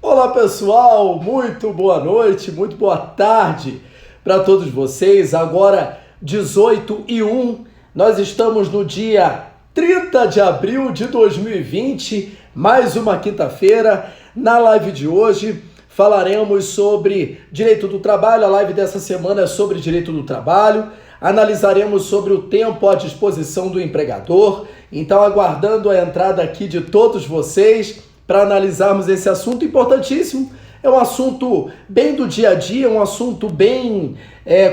Olá pessoal, muito boa noite, muito boa tarde para todos vocês. Agora 18h01, nós estamos no dia 30 de abril de 2020, mais uma quinta-feira. Na live de hoje falaremos sobre direito do trabalho, a live dessa semana é sobre direito do trabalho. Analisaremos sobre o tempo à disposição do empregador, então aguardando a entrada aqui de todos vocês para analisarmos esse assunto importantíssimo. É um assunto bem do dia a dia, um assunto bem,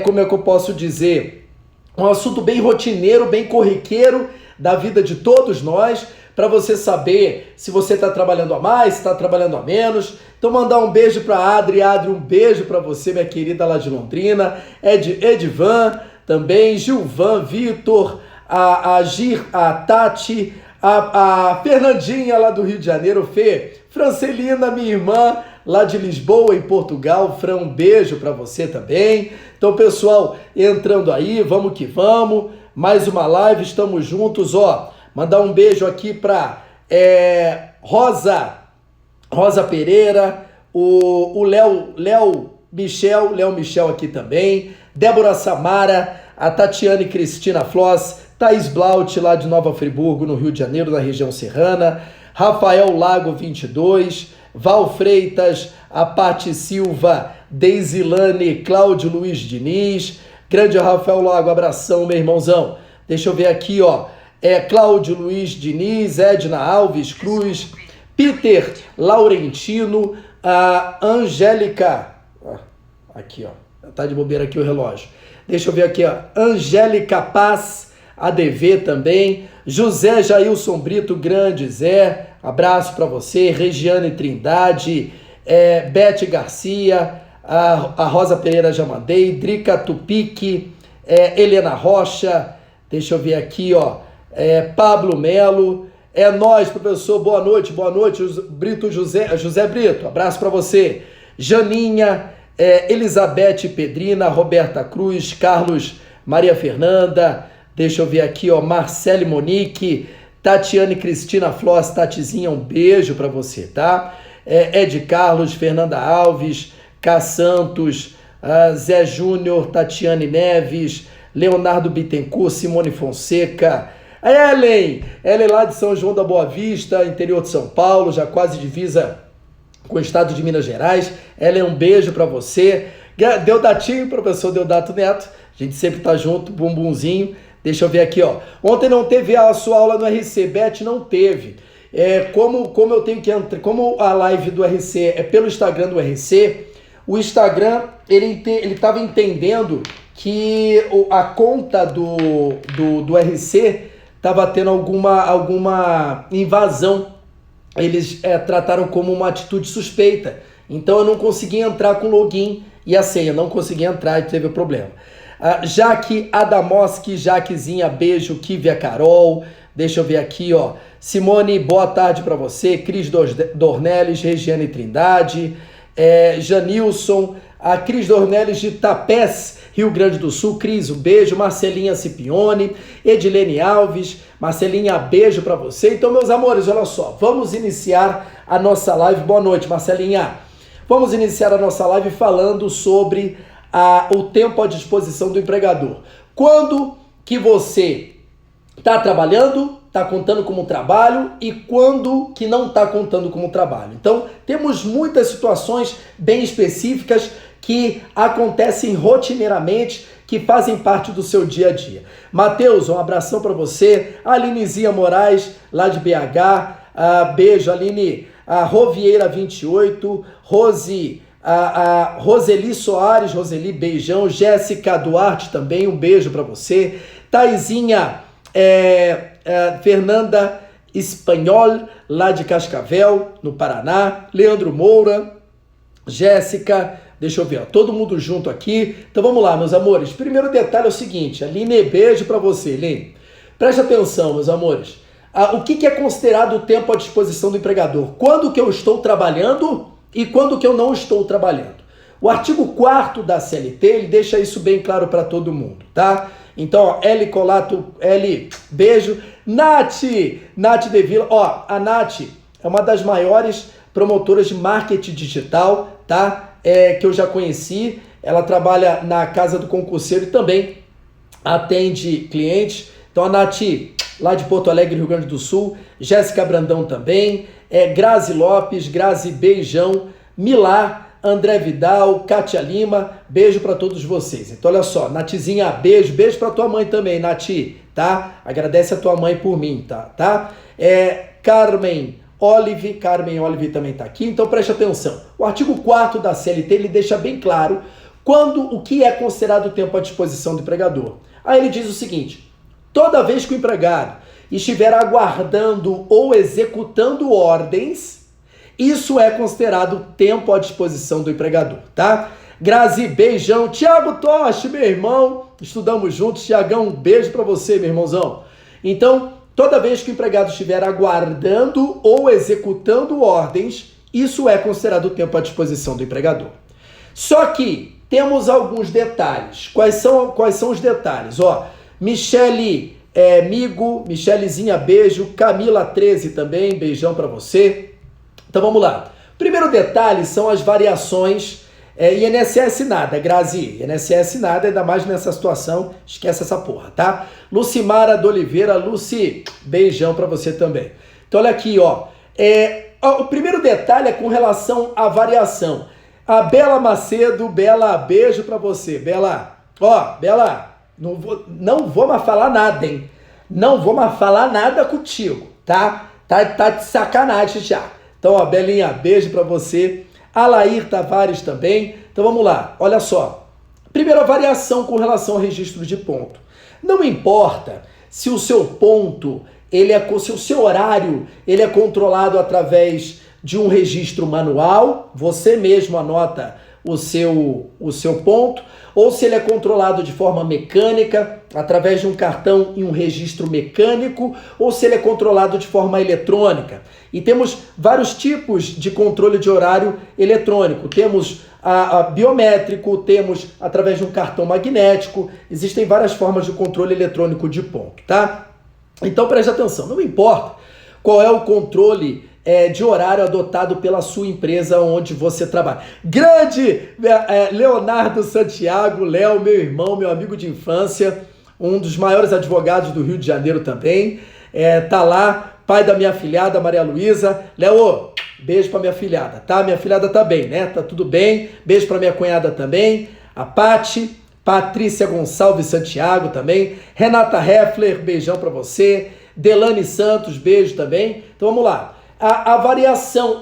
como é que eu posso dizer, um assunto bem rotineiro, bem corriqueiro da vida de todos nós, para você saber se você está trabalhando a mais, se está trabalhando a menos. Então mandar um beijo para a Adri, um beijo para você, minha querida lá de Londrina, Edivan, também, Gilvan, Vitor, a Gir, a Tati, a Fernandinha lá do Rio de Janeiro, Fê, Francelina, minha irmã, lá de Lisboa, em Portugal. Fran, um beijo para você também. Então, pessoal, entrando aí, vamos que vamos, mais uma live, estamos juntos, ó, mandar um beijo aqui para Rosa Pereira, o Léo Michel aqui também, Débora Samara, a Tatiane Cristina Floss, Thaís Blaut, lá de Nova Friburgo, no Rio de Janeiro, na região serrana, Rafael Lago 22, Val Freitas, a Pati Silva, Deisilane, Cláudio Luiz Diniz, grande Rafael Lago, abração, meu irmãozão. Deixa eu ver aqui, ó, Cláudio Luiz Diniz, Edna Alves Cruz, Peter Laurentino, a Angélica, aqui, ó, tá de bobeira aqui o relógio. Deixa eu ver aqui, ó, Angélica Paz, ADV também, José Jailson Brito, grande Zé, abraço para você, Regiane Trindade, Bete Garcia, a Rosa Pereira já mandei, Drica Tupique, Helena Rocha, deixa eu ver aqui, ó, Pablo Melo, nós, professor, boa noite, Brito José Brito, abraço para você, Janinha, Elizabeth Pedrina, Roberta Cruz, Carlos Maria Fernanda, deixa eu ver aqui, ó, Marcele Monique, Tatiane Cristina Floss, Tatizinha, um beijo para você, tá? Ed Carlos, Fernanda Alves, K. Santos, Zé Júnior, Tatiane Neves, Leonardo Bittencourt, Simone Fonseca, Ellen lá de São João da Boa Vista, interior de São Paulo, já quase divisa com o estado de Minas Gerais. Ellen, um beijo para você. Deodatinho, professor Deodato Neto, a gente sempre tá junto, bumbumzinho. Deixa eu ver aqui, ó. Ontem não teve a sua aula no RC, Beth, não teve. Como eu tenho que entrar, como a live do RC é pelo Instagram do RC, o Instagram, ele estava entendendo que a conta do RC estava tendo alguma invasão. Eles trataram como uma atitude suspeita. Então eu não consegui entrar com login e a senha, não consegui entrar e teve problema. Jaque Adamoski, Jaquezinha, beijo, Kívia Carol, deixa eu ver aqui, ó, Simone, boa tarde para você, Cris Dornelles, Regiane Trindade, Janilson, a Cris Dornelles de Tapés, Rio Grande do Sul, Cris, um beijo, Marcelinha Cipione, Edilene Alves, Marcelinha, beijo para você. Então, meus amores, olha só, vamos iniciar a nossa live, boa noite, Marcelinha, vamos iniciar a nossa live falando sobre o tempo à disposição do empregador. Quando que você está trabalhando, está contando como trabalho, e quando que não está contando como trabalho. Então, temos muitas situações bem específicas que acontecem rotineiramente, que fazem parte do seu dia a dia. Matheus, um abração para você. Alinezinha Moraes, lá de BH, beijo, Aline. A Rovieira 28, Rose... A Roseli Soares, Roseli, beijão. Jéssica Duarte também, um beijo para você. Taizinha, Fernanda Espanhol, lá de Cascavel, no Paraná. Leandro Moura, Jéssica, deixa eu ver, ó, todo mundo junto aqui. Então vamos lá, meus amores. Primeiro detalhe é o seguinte, Aline, beijo para você, Aline. Preste atenção, meus amores. O que é considerado o tempo à disposição do empregador? Quando que eu estou trabalhando e quando que eu não estou trabalhando. O artigo 4º da CLT, ele deixa isso bem claro para todo mundo, tá? Então, ó, L Colato, L, beijo. Nath De Vila, ó, a Nath é uma das maiores promotora de marketing digital, tá? Que eu já conheci. Ela trabalha na Casa do Concurseiro e também atende clientes. Então a Nath, lá de Porto Alegre, Rio Grande do Sul, Jéssica Brandão também, Grazi Lopes, Grazi, beijão, Milá, André Vidal, Kátia Lima, beijo para todos vocês. Então olha só, Nathzinha, beijo para tua mãe também, Nath, tá? Agradece a tua mãe por mim, tá? Carmen Olive também tá aqui, então preste atenção. O artigo 4º da CLT, ele deixa bem claro o que é considerado tempo à disposição do empregador. Aí ele diz o seguinte: toda vez que o empregado estiver aguardando ou executando ordens, isso é considerado tempo à disposição do empregador, tá? Grazi, beijão. Tiago Toche, meu irmão, estudamos juntos. Tiagão, um beijo para você, meu irmãozão. Então, toda vez que o empregado estiver aguardando ou executando ordens, isso é considerado tempo à disposição do empregador. Só que temos alguns detalhes. Quais são os detalhes? Michele Migo, Michelezinha, beijo. Camila 13 também, beijão para você. Então vamos lá. Primeiro detalhe são as variações. INSS nada, Grazi. INSS nada, ainda mais nessa situação. Esquece essa porra, tá? Lucimara de Oliveira, Luci, beijão para você também. Então olha aqui, o primeiro detalhe é com relação à variação. A Bela Macedo, Bela, beijo para você. Bela, Bela, não vou mais falar nada, hein? Não vou mais falar nada contigo, tá? Tá de sacanagem já. Então, Belinha, beijo para você. Alair Tavares também. Então, vamos lá. Olha só. Primeira variação com relação ao registro de ponto. Não importa se o seu ponto, se o seu horário, ele é controlado através de um registro manual, você mesmo anota o seu ponto, ou se ele é controlado de forma mecânica, através de um cartão e um registro mecânico, ou se ele é controlado de forma eletrônica. E temos vários tipos de controle de horário eletrônico. Temos a biométrico, temos através de um cartão magnético, existem várias formas de controle eletrônico de ponto, tá? Então preste atenção, não importa qual é o controle de horário adotado pela sua empresa onde você trabalha. Grande Leonardo Santiago, Léo, meu irmão, meu amigo de infância, um dos maiores advogados do Rio de Janeiro também, tá lá, pai da minha afilhada, Maria Luísa. Léo, beijo pra minha afilhada, tá? Minha afilhada tá bem, né? Tá tudo bem. Beijo pra minha cunhada também, a Pati, Patrícia Gonçalves Santiago também, Renata Heffler, beijão pra você, Delane Santos, beijo também. Então vamos lá. A variação,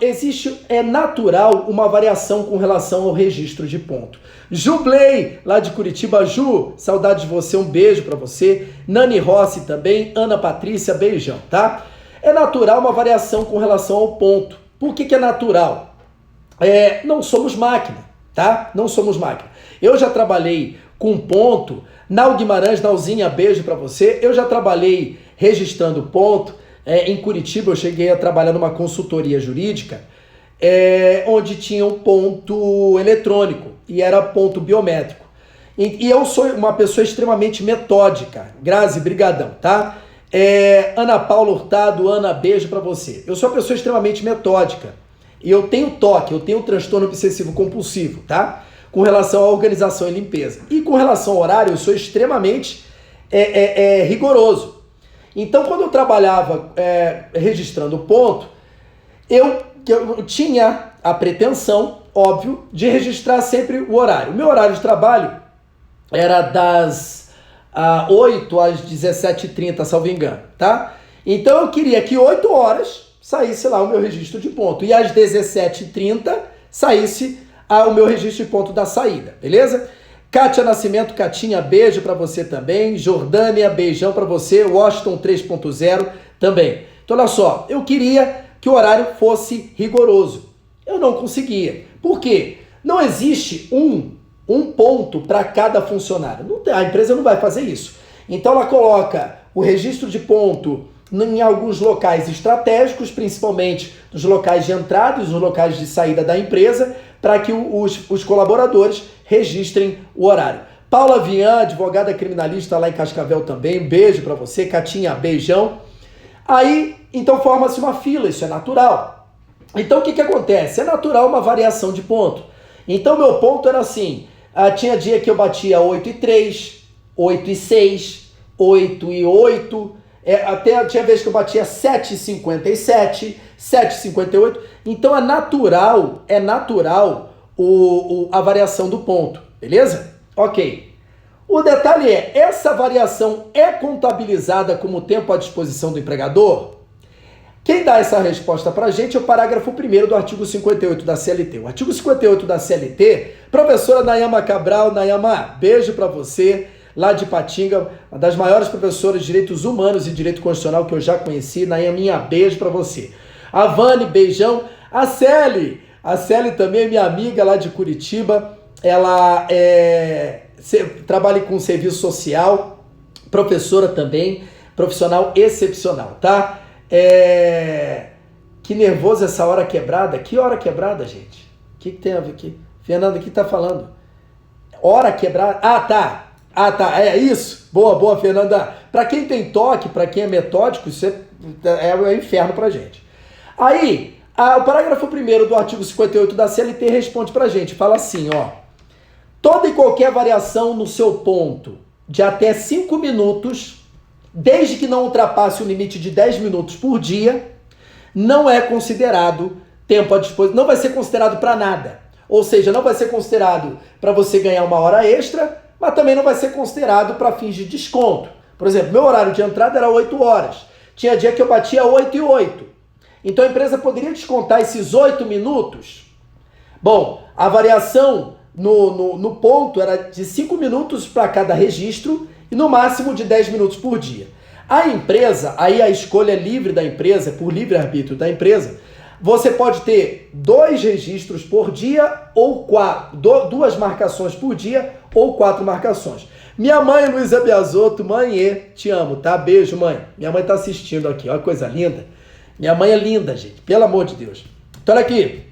é natural uma variação com relação ao registro de ponto. Jublei, lá de Curitiba. Ju, saudade de você, um beijo para você. Nani Rossi também, Ana Patrícia, beijão, tá? É natural uma variação com relação ao ponto. Por que é natural? Não somos máquina, tá? Não somos máquina. Eu já trabalhei com ponto. Nau Guimarães, Nauzinha, beijo para você. Eu já trabalhei registrando ponto. Em Curitiba eu cheguei a trabalhar numa consultoria jurídica onde tinha um ponto eletrônico e era ponto biométrico. E eu sou uma pessoa extremamente metódica. Grazi, brigadão, tá? Ana Paula Hurtado, Ana, beijo pra você. Eu sou uma pessoa extremamente metódica e eu tenho toque, eu tenho transtorno obsessivo compulsivo, tá? Com relação à organização e limpeza. E com relação ao horário eu sou extremamente rigoroso. Então, quando eu trabalhava registrando ponto, eu tinha a pretensão, óbvio, de registrar sempre o horário. O meu horário de trabalho era das 8 às 17h30, salvo engano, tá? Então, eu queria que 8 horas saísse lá o meu registro de ponto e às 17h30 saísse o meu registro de ponto da saída, beleza? Kátia Nascimento, Catinha, beijo pra você também. Jordânia, beijão pra você. Washington 3.0 também. Então, olha só, eu queria que o horário fosse rigoroso. Eu não conseguia. Por quê? Não existe um ponto para cada funcionário. A empresa não vai fazer isso. Então, ela coloca o registro de ponto em alguns locais estratégicos, principalmente nos locais de entrada e nos locais de saída da empresa, para que os colaboradores registrem o horário. Paula Vian, advogada criminalista lá em Cascavel também, beijo para você. Catinha, beijão. Aí, então forma-se uma fila, isso é natural. Então, o que acontece? É natural uma variação de ponto. Então, meu ponto era assim, tinha dia que eu batia 8,3, 8,6, 8,8, até tinha vez que eu batia 7,57, 7,58. Então, é natural a variação do ponto, beleza? Ok. O detalhe é, essa variação é contabilizada como tempo à disposição do empregador? Quem dá essa resposta para a gente é o parágrafo 1º do artigo 58 da CLT. O artigo 58 da CLT, professora Nayama Cabral. Nayama, beijo para você, lá de Patinga, uma das maiores professoras de Direitos Humanos e Direito Constitucional que eu já conheci. Nayaminha, beijo para você. A Vani, beijão. A Celi também é minha amiga lá de Curitiba, ela trabalha com serviço social, professora também, profissional excepcional, tá? Que nervoso essa hora quebrada. Que hora quebrada, gente? O que tem a ver aqui? Fernando, o que tá falando? Hora quebrada? Ah, tá. É isso? Boa, Fernanda. Para quem tem toque, para quem é metódico, isso é o inferno pra gente. Aí, o parágrafo 1º do artigo 58 da CLT responde pra gente. Fala assim, ó. Toda e qualquer variação no seu ponto de até 5 minutos, desde que não ultrapasse o limite de 10 minutos por dia, não é considerado tempo à disposição, não vai ser considerado para nada. Ou seja, não vai ser considerado para você ganhar uma hora extra, mas também não vai ser considerado para fins de desconto. Por exemplo, meu horário de entrada era 8 horas. Tinha dia que eu batia 8,8. Então a empresa poderia descontar esses 8 minutos. Bom, a variação no ponto era de 5 minutos para cada registro e no máximo de 10 minutos por dia. A empresa, aí a escolha é livre da empresa, por livre-arbítrio da empresa, você pode ter 2 registros por dia ou 2 marcações por dia ou 4 marcações. Minha mãe, Luísa Biasotto, mãe, te amo, tá? Beijo, mãe. Minha mãe tá assistindo aqui, olha que coisa linda. Minha mãe é linda, gente, pelo amor de Deus. Então olha aqui,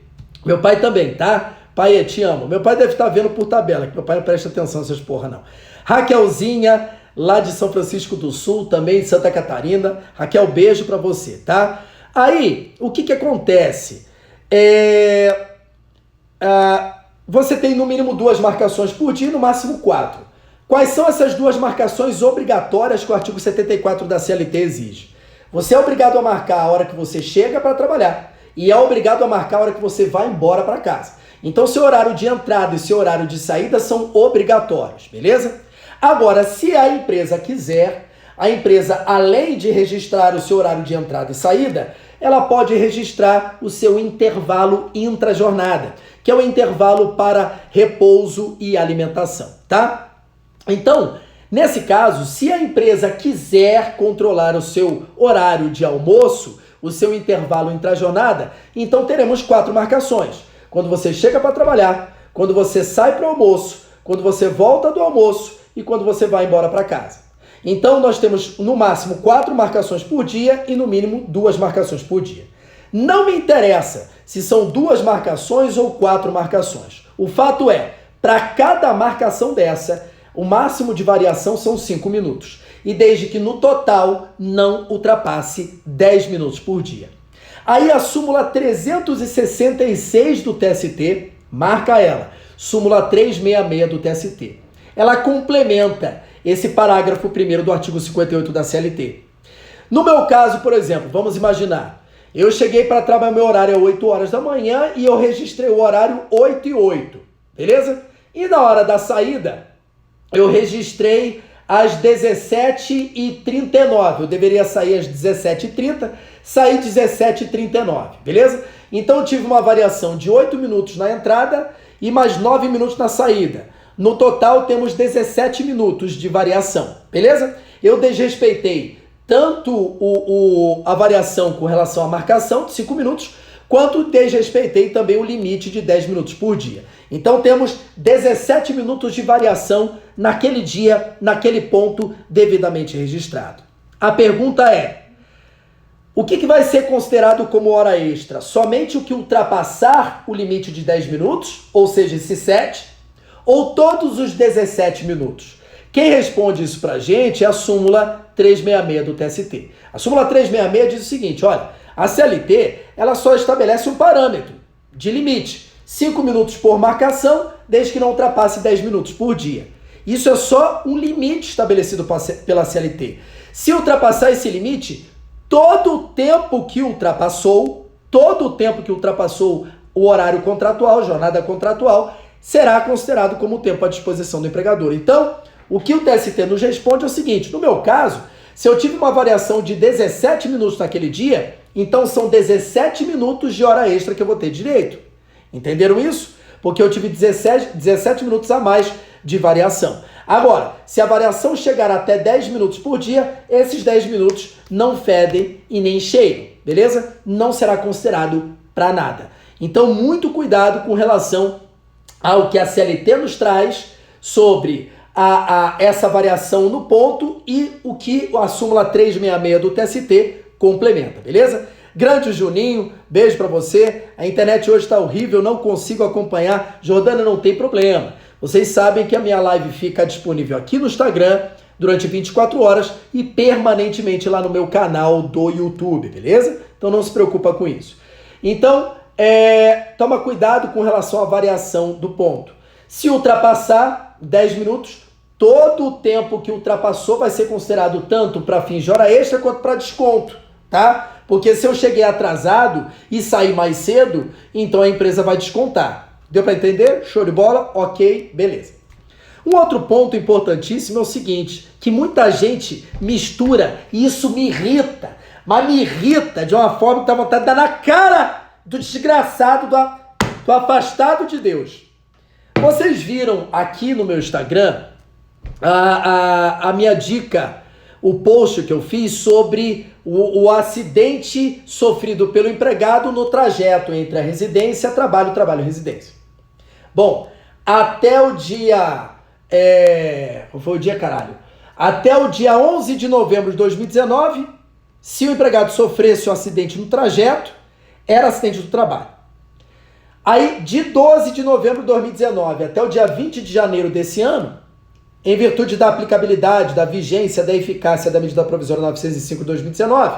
meu pai também, tá? Pai, te amo. Meu pai deve estar vendo por tabela, que meu pai não presta atenção nessas porra, não. Raquelzinha, lá de São Francisco do Sul, também de Santa Catarina. Raquel, beijo pra você, tá? Aí, o que acontece? Você tem no mínimo 2 marcações por dia e no máximo 4. Quais são essas 2 marcações obrigatórias que o artigo 74 da CLT exige? Você é obrigado a marcar a hora que você chega para trabalhar e é obrigado a marcar a hora que você vai embora para casa. Então, seu horário de entrada e seu horário de saída são obrigatórios, beleza? Agora, se a empresa quiser, a empresa, além de registrar o seu horário de entrada e saída, ela pode registrar o seu intervalo intrajornada, que é o intervalo para repouso e alimentação, tá? Então, nesse caso, se a empresa quiser controlar o seu horário de almoço, o seu intervalo intrajornada, então teremos 4 marcações. Quando você chega para trabalhar, quando você sai para o almoço, quando você volta do almoço e quando você vai embora para casa. Então, nós temos no máximo 4 marcações por dia e no mínimo 2 marcações por dia. Não me interessa se são 2 marcações ou 4 marcações. O fato é, para cada marcação dessa, o máximo de variação são 5 minutos. E desde que no total não ultrapasse 10 minutos por dia. Aí a súmula 366 do TST, marca ela, súmula 366 do TST. Ela complementa esse parágrafo 1º do artigo 58 da CLT. No meu caso, por exemplo, vamos imaginar, eu cheguei para trabalhar, meu horário é 8 horas da manhã e eu registrei o horário 8h08, beleza? E na hora da saída, eu registrei às 17h39, eu deveria sair às 17h30, saí 17h39, beleza? Então eu tive uma variação de 8 minutos na entrada e mais 9 minutos na saída. No total temos 17 minutos de variação, beleza? Eu desrespeitei tanto a variação com relação à marcação de 5 minutos, quanto desrespeitei também o limite de 10 minutos por dia. Então temos 17 minutos de variação naquele dia, naquele ponto devidamente registrado. A pergunta é, o que vai ser considerado como hora extra? Somente o que ultrapassar o limite de 10 minutos, ou seja, esse 7, ou todos os 17 minutos? Quem responde isso pra gente é a súmula 366 do TST. A súmula 366 diz o seguinte, olha, a CLT, ela só estabelece um parâmetro de limite. 5 minutos por marcação, desde que não ultrapasse 10 minutos por dia. Isso é só um limite estabelecido pela CLT. Se ultrapassar esse limite, todo o tempo que ultrapassou o horário contratual, jornada contratual, será considerado como tempo à disposição do empregador. Então, o que o TST nos responde é o seguinte: no meu caso, se eu tive uma variação de 17 minutos naquele dia, então são 17 minutos de hora extra que eu vou ter direito. Entenderam isso? Porque eu tive 17 minutos a mais de variação. Agora, se a variação chegar até 10 minutos por dia, esses 10 minutos não fedem e nem cheiram, beleza? Não será considerado para nada. Então, muito cuidado com relação ao que a CLT nos traz sobre essa variação no ponto e o que a súmula 366 do TST complementa, beleza? Grande Juninho, beijo pra você. A internet hoje tá horrível, não consigo acompanhar. Jordana, não tem problema. Vocês sabem que a minha live fica disponível aqui no Instagram durante 24 horas e permanentemente lá no meu canal do YouTube, beleza? Então não se preocupa com isso. Então, toma cuidado com relação à variação do ponto. Se ultrapassar 10 minutos, todo o tempo que ultrapassou vai ser considerado tanto para fins de hora extra quanto para desconto, tá? Porque se eu cheguei atrasado e sair mais cedo, então a empresa vai descontar. Deu para entender? Show de bola? Ok, beleza. Um outro ponto importantíssimo é o seguinte, que muita gente mistura e isso me irrita, mas me irrita de uma forma que dá vontade de dar na cara do desgraçado, do afastado de Deus. Vocês viram aqui no meu Instagram a minha dica, o post que eu fiz sobre o acidente sofrido pelo empregado no trajeto entre a residência, trabalho, residência. Bom, até o dia... Até o dia 11 de novembro de 2019, se o empregado sofresse um acidente no trajeto, era acidente do trabalho. Aí, de 12 de novembro de 2019 até o dia 20 de janeiro desse ano, em virtude da aplicabilidade, da vigência, da eficácia da medida provisória 905 de 2019,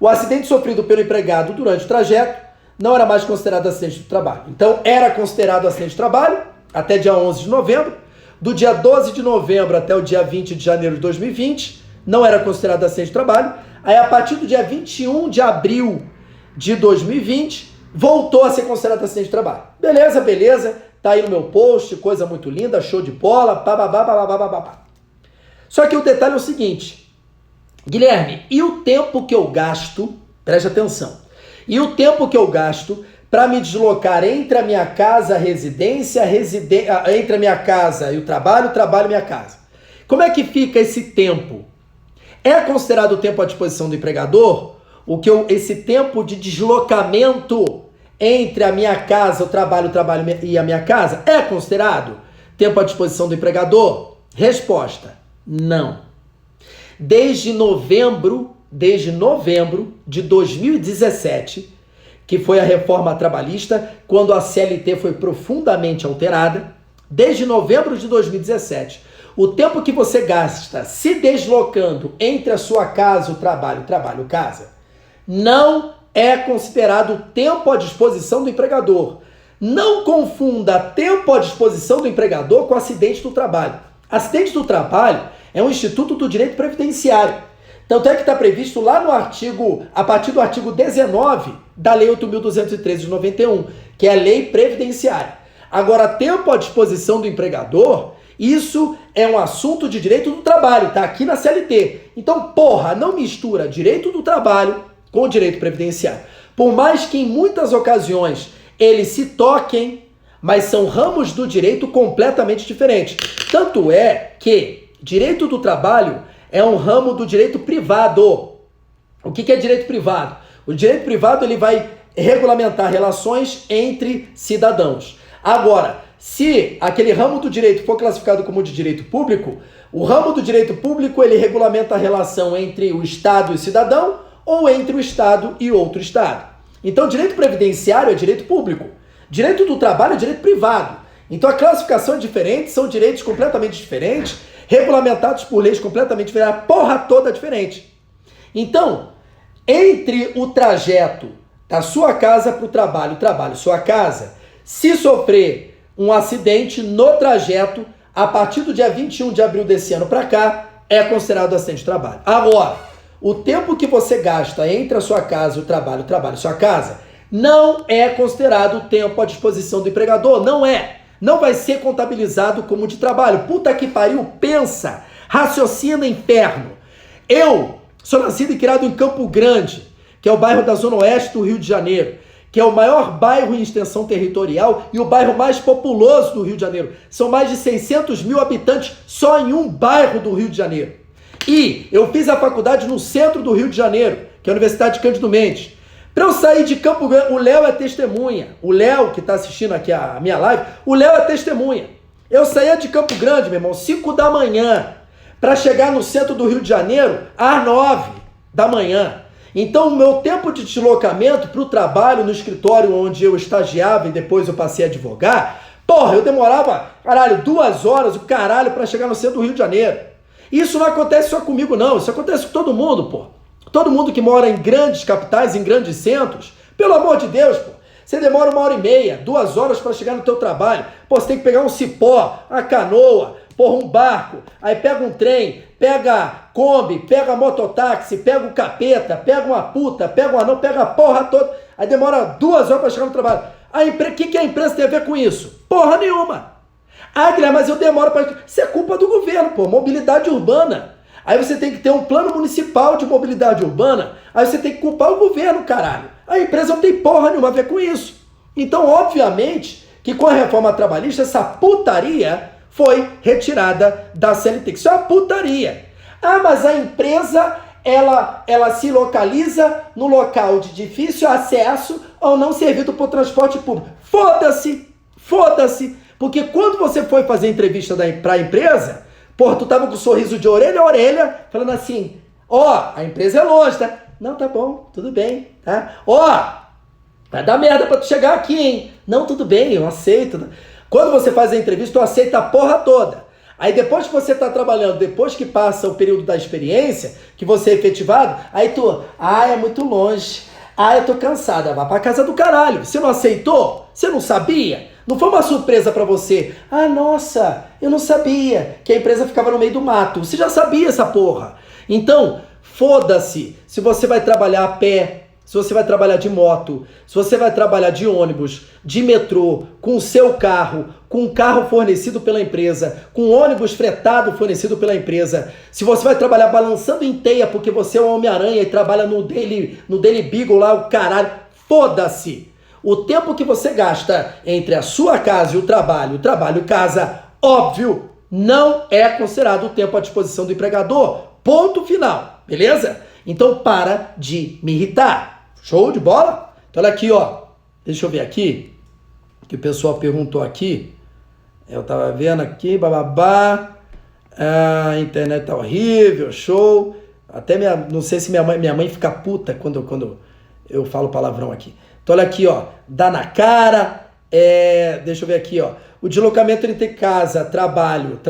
o acidente sofrido pelo empregado durante o trajeto não era mais considerado acidente do trabalho. Então, era considerado acidente de trabalho até dia 11 de novembro. Do dia 12 de novembro até o dia 20 de janeiro de 2020, não era considerado acidente de trabalho. Aí, a partir do dia 21 de abril de 2020, voltou a ser considerado acidente de trabalho. Beleza, beleza. Tá aí no meu post, coisa muito linda, show de bola, bababá. Só que o detalhe é o seguinte, Guilherme, e o tempo que eu gasto, preste atenção, e o tempo que eu gasto para me deslocar entre a minha casa, a residência, entre a minha casa e o trabalho e minha casa. Como é que fica esse tempo? É considerado tempo à disposição do empregador? Esse tempo de deslocamento entre a minha casa, o trabalho e a minha casa, é considerado tempo à disposição do empregador? Resposta, não. Desde novembro de 2017, que foi a reforma trabalhista, quando a CLT foi profundamente alterada, desde novembro de 2017, o tempo que você gasta se deslocando entre a sua casa, o trabalho, casa, não é considerado tempo à disposição do empregador. Não confunda tempo à disposição do empregador com acidente do trabalho. Acidente do trabalho é um instituto do direito previdenciário. Tanto é que está previsto lá no artigo, a partir do artigo 19 da Lei 8.213 de 91, que é a lei previdenciária. Agora, tempo à disposição do empregador, isso é um assunto de direito do trabalho, tá aqui na CLT. Então, não mistura direito do trabalho com o direito previdenciário. Por mais que em muitas ocasiões eles se toquem, mas são ramos do direito completamente diferentes. Tanto é que direito do trabalho é um ramo do direito privado. O que é direito privado? O direito privado ele vai regulamentar relações entre cidadãos. Agora, se aquele ramo do direito for classificado como de direito público, o ramo do direito público ele regulamenta a relação entre o Estado e o cidadão, ou entre o Estado e outro Estado. Então, direito previdenciário é direito público. Direito do trabalho é direito privado. Então, a classificação é diferente, são direitos completamente diferentes, regulamentados por leis completamente diferentes, a porra toda diferente. Então, entre o trajeto da sua casa para o trabalho, sua casa. Se sofrer um acidente no trajeto, a partir do dia 21 de abril desse ano para cá, é considerado acidente de trabalho. Agora, o tempo que você gasta entre a sua casa e o trabalho e sua casa, não é considerado tempo à disposição do empregador, não é. Não vai ser contabilizado como de trabalho. Puta que pariu, pensa, raciocina, inferno. Eu sou nascido e criado em Campo Grande, que é o bairro da Zona Oeste do Rio de Janeiro, que é o maior bairro em extensão territorial e o bairro mais populoso do Rio de Janeiro. São mais de 600 mil habitantes só em um bairro do Rio de Janeiro. E eu fiz a faculdade no centro do Rio de Janeiro, que é a Universidade de Cândido Mendes. Para eu sair de Campo Grande, o Léo é testemunha. O Léo, que está assistindo aqui a minha live, o Léo é testemunha. Eu saía de Campo Grande, meu irmão, 5 da manhã, para chegar no centro do Rio de Janeiro às 9 da manhã. Então, o meu tempo de deslocamento para o trabalho no escritório onde eu estagiava e depois eu passei a advogar, porra, eu demorava, 2 horas, para chegar no centro do Rio de Janeiro. Isso não acontece só comigo, não. Isso acontece com todo mundo, pô. Todo mundo que mora em grandes capitais, em grandes centros, pelo amor de Deus, pô. Você demora 1h30, 2 horas para chegar no teu trabalho. Pô, você tem que pegar um cipó, a canoa, porra, um barco, aí pega um trem, pega Kombi, pega mototáxi, pega o capeta, pega uma puta, pega um anão, pega a porra toda. Aí demora 2 horas para chegar no trabalho. O que a empresa tem a ver com isso? Porra nenhuma. Ah, Guilherme, mas eu demoro para... Isso é culpa do governo, pô, mobilidade urbana. Aí você tem que ter um plano municipal de mobilidade urbana, aí você tem que culpar o governo, caralho. A empresa não tem porra nenhuma a ver com isso. Então, obviamente, que com a reforma trabalhista, essa putaria foi retirada da CLT. Isso é uma putaria. Ah, mas a empresa, ela se localiza no local de difícil acesso ou não servido por transporte público. Foda-se, foda-se. Porque quando você foi fazer entrevista para a empresa, porra, tu tava com um sorriso de orelha a orelha, falando assim, a empresa é longe, tá? Não, tá bom, tudo bem, tá? Vai dar merda pra tu chegar aqui, hein? Não, tudo bem, eu aceito. Quando você faz a entrevista, tu aceita a porra toda. Aí depois que você tá trabalhando, depois que passa o período da experiência, que você é efetivado, aí tu, é muito longe, eu tô cansada, vai pra casa do caralho. Você não aceitou? Você não sabia? Não foi uma surpresa pra você. Nossa, eu não sabia que a empresa ficava no meio do mato. Você já sabia essa porra. Então, foda-se se você vai trabalhar a pé, se você vai trabalhar de moto, se você vai trabalhar de ônibus, de metrô, com o seu carro, com um carro fornecido pela empresa, com ônibus fretado fornecido pela empresa, se você vai trabalhar balançando em teia porque você é um Homem-Aranha e trabalha no Daily Beagle lá, o caralho, foda-se. O tempo que você gasta entre a sua casa e o trabalho e casa, óbvio, não é considerado o tempo à disposição do empregador. Ponto final, beleza? Então para de me irritar. Show de bola? Então olha aqui, deixa eu ver aqui, que o pessoal perguntou aqui. Eu tava vendo aqui, bababá, a internet tá horrível, show. Até não sei se minha mãe fica puta quando eu falo palavrão aqui. Então olha aqui, dá na cara, deixa eu ver aqui, o deslocamento entre casa, trabalho,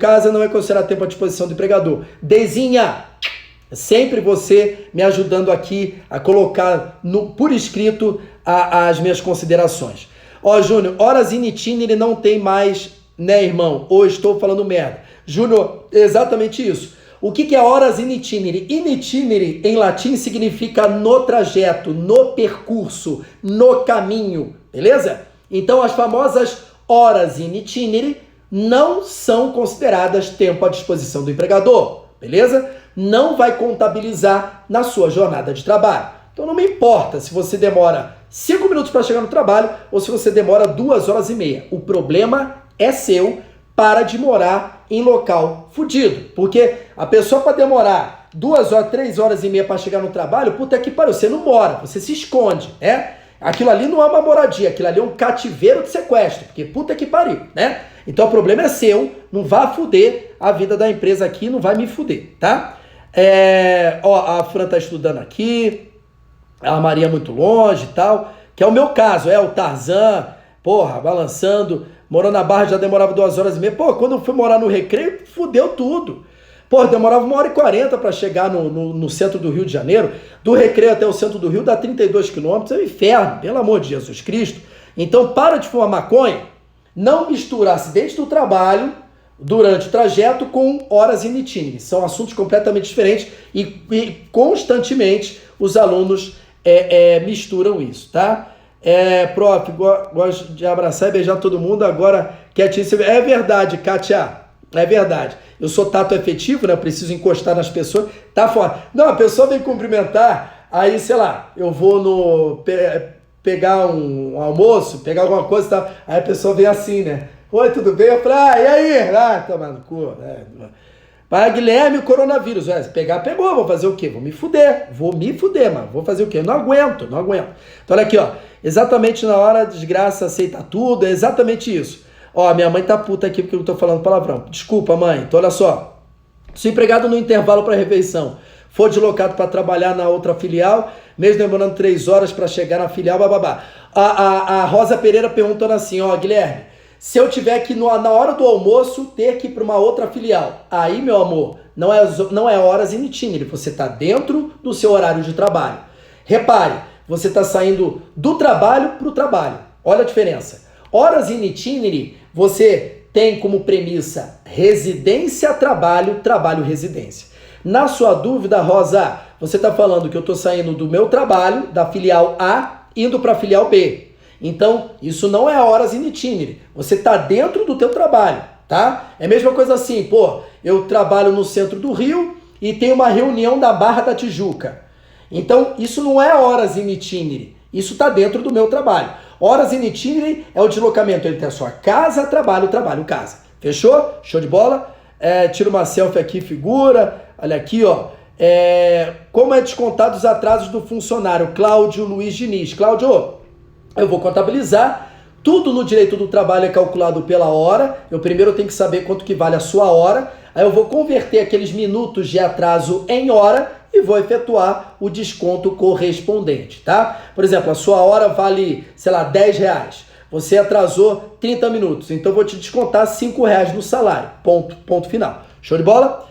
casa não é considerado tempo à disposição do empregador. Dezinha, sempre você me ajudando aqui a colocar por escrito as minhas considerações. Júnior, horas in itinere não tem mais, né, irmão? Ou estou falando merda. Júnior, exatamente isso. O que é horas in itinere? In itinere, em latim, significa no trajeto, no percurso, no caminho, beleza? Então, as famosas horas in itinere não são consideradas tempo à disposição do empregador, beleza? Não vai contabilizar na sua jornada de trabalho. Então, não me importa se você demora 5 minutos para chegar no trabalho ou se você demora 2h30. O problema é seu. Para de morar em local fudido. Porque a pessoa para demorar 2 horas, 3 horas e meia para chegar no trabalho, puta que pariu, você não mora, você se esconde, né? Aquilo ali não é uma moradia, aquilo ali é um cativeiro de sequestro, porque puta que pariu, né? Então o problema é seu, não vá fuder a vida da empresa aqui, não vai me fuder, tá? A Fran tá estudando aqui, a Maria é muito longe e tal, que é o meu caso, o Tarzan, porra, balançando. Morando na Barra já demorava 2h30. Pô, quando eu fui morar no Recreio, fudeu tudo. Pô, demorava 1h40 para chegar no centro do Rio de Janeiro. Do Recreio até o centro do Rio dá 32 quilômetros. É um inferno, pelo amor de Jesus Cristo. Então, para de fumar maconha. Não mistura acidente do trabalho durante o trajeto com horas in itinere. São assuntos completamente diferentes e constantemente os alunos misturam isso, tá? Prof, gosto de abraçar e beijar todo mundo, agora quietíssimo. É verdade, Kátia, é verdade. Eu sou tato efetivo, né? Eu preciso encostar nas pessoas, tá fora. Não, a pessoa vem cumprimentar, aí, sei lá, eu vou pegar um almoço, pegar alguma coisa e tal, aí a pessoa vem assim, né? Oi, tudo bem? Eu falei, e aí? Toma no cu. Para Guilherme, o coronavírus. Se pegar, pegou. Vou fazer o quê? Vou me fuder, mano. Vou fazer o quê? Eu não aguento. Então, olha aqui, ó. Exatamente na hora, a desgraça aceita tudo. É exatamente isso. Ó, minha mãe tá puta aqui porque eu tô falando palavrão. Desculpa, mãe. Então, olha só. Se empregado no intervalo para refeição for deslocado para trabalhar na outra filial, mesmo demorando 3 horas para chegar na filial, bababá. A Rosa Pereira perguntando assim, ó, Guilherme, se eu tiver que, na hora do almoço, ter que ir para uma outra filial, aí, meu amor, não é horas in itinere, você está dentro do seu horário de trabalho. Repare, você está saindo do trabalho para o trabalho. Olha a diferença. Horas in itinere, você tem como premissa residência, trabalho, trabalho, residência. Na sua dúvida, Rosa, você está falando que eu estou saindo do meu trabalho, da filial A, indo para a filial B. Então, isso não é horas in itinere. Você está dentro do teu trabalho, tá? É a mesma coisa assim, pô, eu trabalho no centro do Rio e tem uma reunião da Barra da Tijuca. Então, isso não é horas in itinere. Isso está dentro do meu trabalho. Horas in itinere é o deslocamento entre a sua casa, trabalho, casa. Fechou? Show de bola? Tira uma selfie aqui, figura. Olha aqui, ó. Como é descontado os atrasos do funcionário? Cláudio Luiz Diniz. Cláudio, eu vou contabilizar. Tudo no direito do trabalho é calculado pela hora. Eu primeiro tenho que saber quanto que vale a sua hora. Aí eu vou converter aqueles minutos de atraso em hora e vou efetuar o desconto correspondente, tá? Por exemplo, a sua hora vale, sei lá, R$10. Você atrasou 30 minutos, então eu vou te descontar R$5 no salário. Ponto final. Show de bola?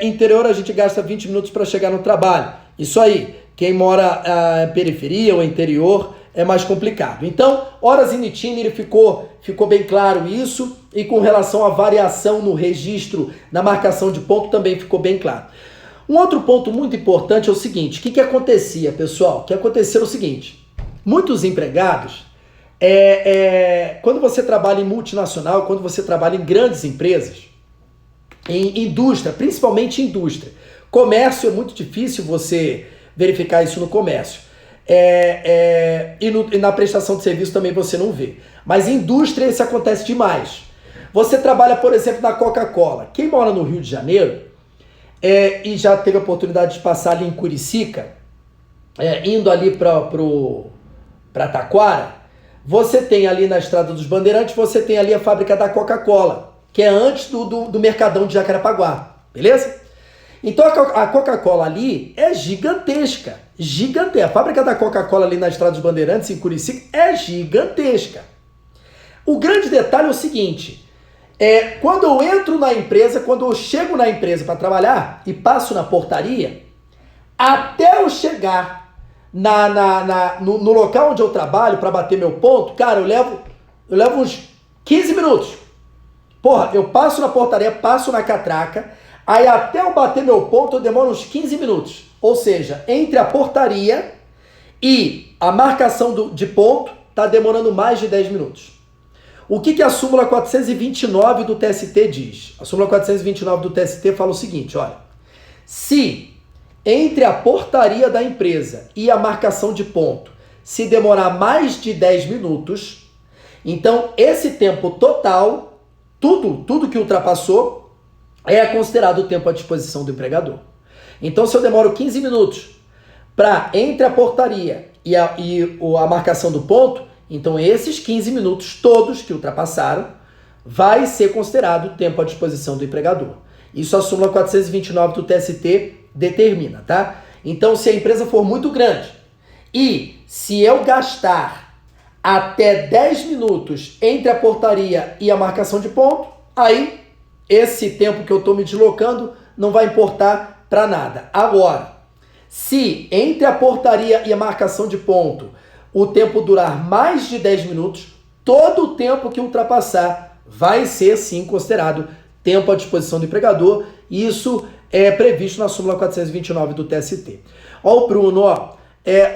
Interior a gente gasta 20 minutos para chegar no trabalho. Isso aí. Quem mora em periferia ou interior é mais complicado. Então, horas in itinere ficou bem claro isso, e com relação à variação no registro, na marcação de ponto, também ficou bem claro. Um outro ponto muito importante é o seguinte, o que acontecia, pessoal? O que acontecia é o seguinte, muitos empregados, quando você trabalha em multinacional, quando você trabalha em grandes empresas, em indústria, principalmente indústria, comércio é muito difícil você verificar isso no comércio. E na prestação de serviço também você não vê. Mas em indústria isso acontece demais. Você trabalha, por exemplo, na Coca-Cola. Quem mora no Rio de Janeiro e já teve a oportunidade de passar ali em Curicica, indo ali para Taquara, você tem ali na Estrada dos Bandeirantes, você tem ali a fábrica da Coca-Cola, que é antes do Mercadão de Jacarepaguá, beleza? Então a Coca-Cola ali é gigantesca, gigantesca. A fábrica da Coca-Cola ali na Estrada dos Bandeirantes, em Curicica, é gigantesca. O grande detalhe é o seguinte, quando eu entro na empresa, quando eu chego na empresa para trabalhar e passo na portaria, até eu chegar no local onde eu trabalho para bater meu ponto, cara, eu levo uns 15 minutos. Porra, eu passo na portaria, passo na catraca, aí até eu bater meu ponto eu demoro uns 15 minutos. Ou seja, entre a portaria e a marcação de ponto, tá demorando mais de 10 minutos. O que a súmula 429 do TST diz? A súmula 429 do TST fala o seguinte, olha, se entre a portaria da empresa e a marcação de ponto se demorar mais de 10 minutos, então esse tempo total, tudo que ultrapassou, é considerado o tempo à disposição do empregador. Então, se eu demoro 15 minutos entre a portaria e a marcação do ponto, então esses 15 minutos todos que ultrapassaram vai ser considerado tempo à disposição do empregador. Isso a súmula 429 do TST determina, tá? Então, se a empresa for muito grande e se eu gastar até 10 minutos entre a portaria e a marcação de ponto, aí esse tempo que eu estou me deslocando não vai importar para nada. Agora, se entre a portaria e a marcação de ponto o tempo durar mais de 10 minutos, todo o tempo que ultrapassar vai ser sim considerado tempo à disposição do empregador. Isso é previsto na súmula 429 do TST. Ó o Bruno, ó.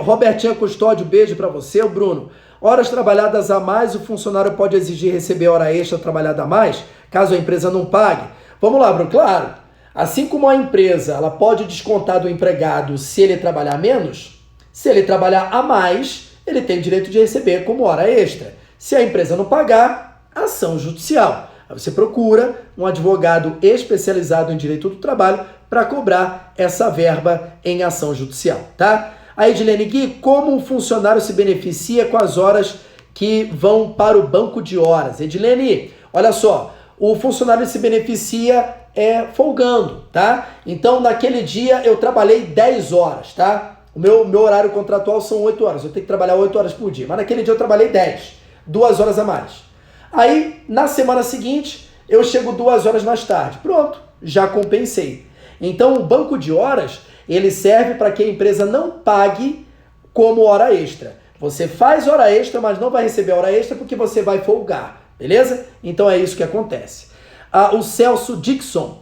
Robertinha Custódio, beijo para você, o Bruno. Horas trabalhadas a mais, o funcionário pode exigir receber hora extra trabalhada a mais, caso a empresa não pague. Vamos lá, Bruno, claro. Assim como a empresa ela pode descontar do empregado se ele trabalhar menos, se ele trabalhar a mais, ele tem direito de receber como hora extra. Se a empresa não pagar, ação judicial. Aí você procura um advogado especializado em direito do trabalho para cobrar essa verba em ação judicial, tá? Aí, Edilene Gui, como o funcionário se beneficia com as horas que vão para o banco de horas? Edilene, olha só, o funcionário se beneficia folgando, tá? Então, naquele dia eu trabalhei 10 horas, tá? O meu horário contratual são 8 horas, eu tenho que trabalhar 8 horas por dia, mas naquele dia eu trabalhei 10, 2 horas a mais. Aí, na semana seguinte, eu chego 2 horas mais tarde. Pronto, já compensei. Então, o banco de horas, ele serve para que a empresa não pague como hora extra. Você faz hora extra, mas não vai receber hora extra porque você vai folgar, beleza? Então, é isso que acontece. O Celso Dixon,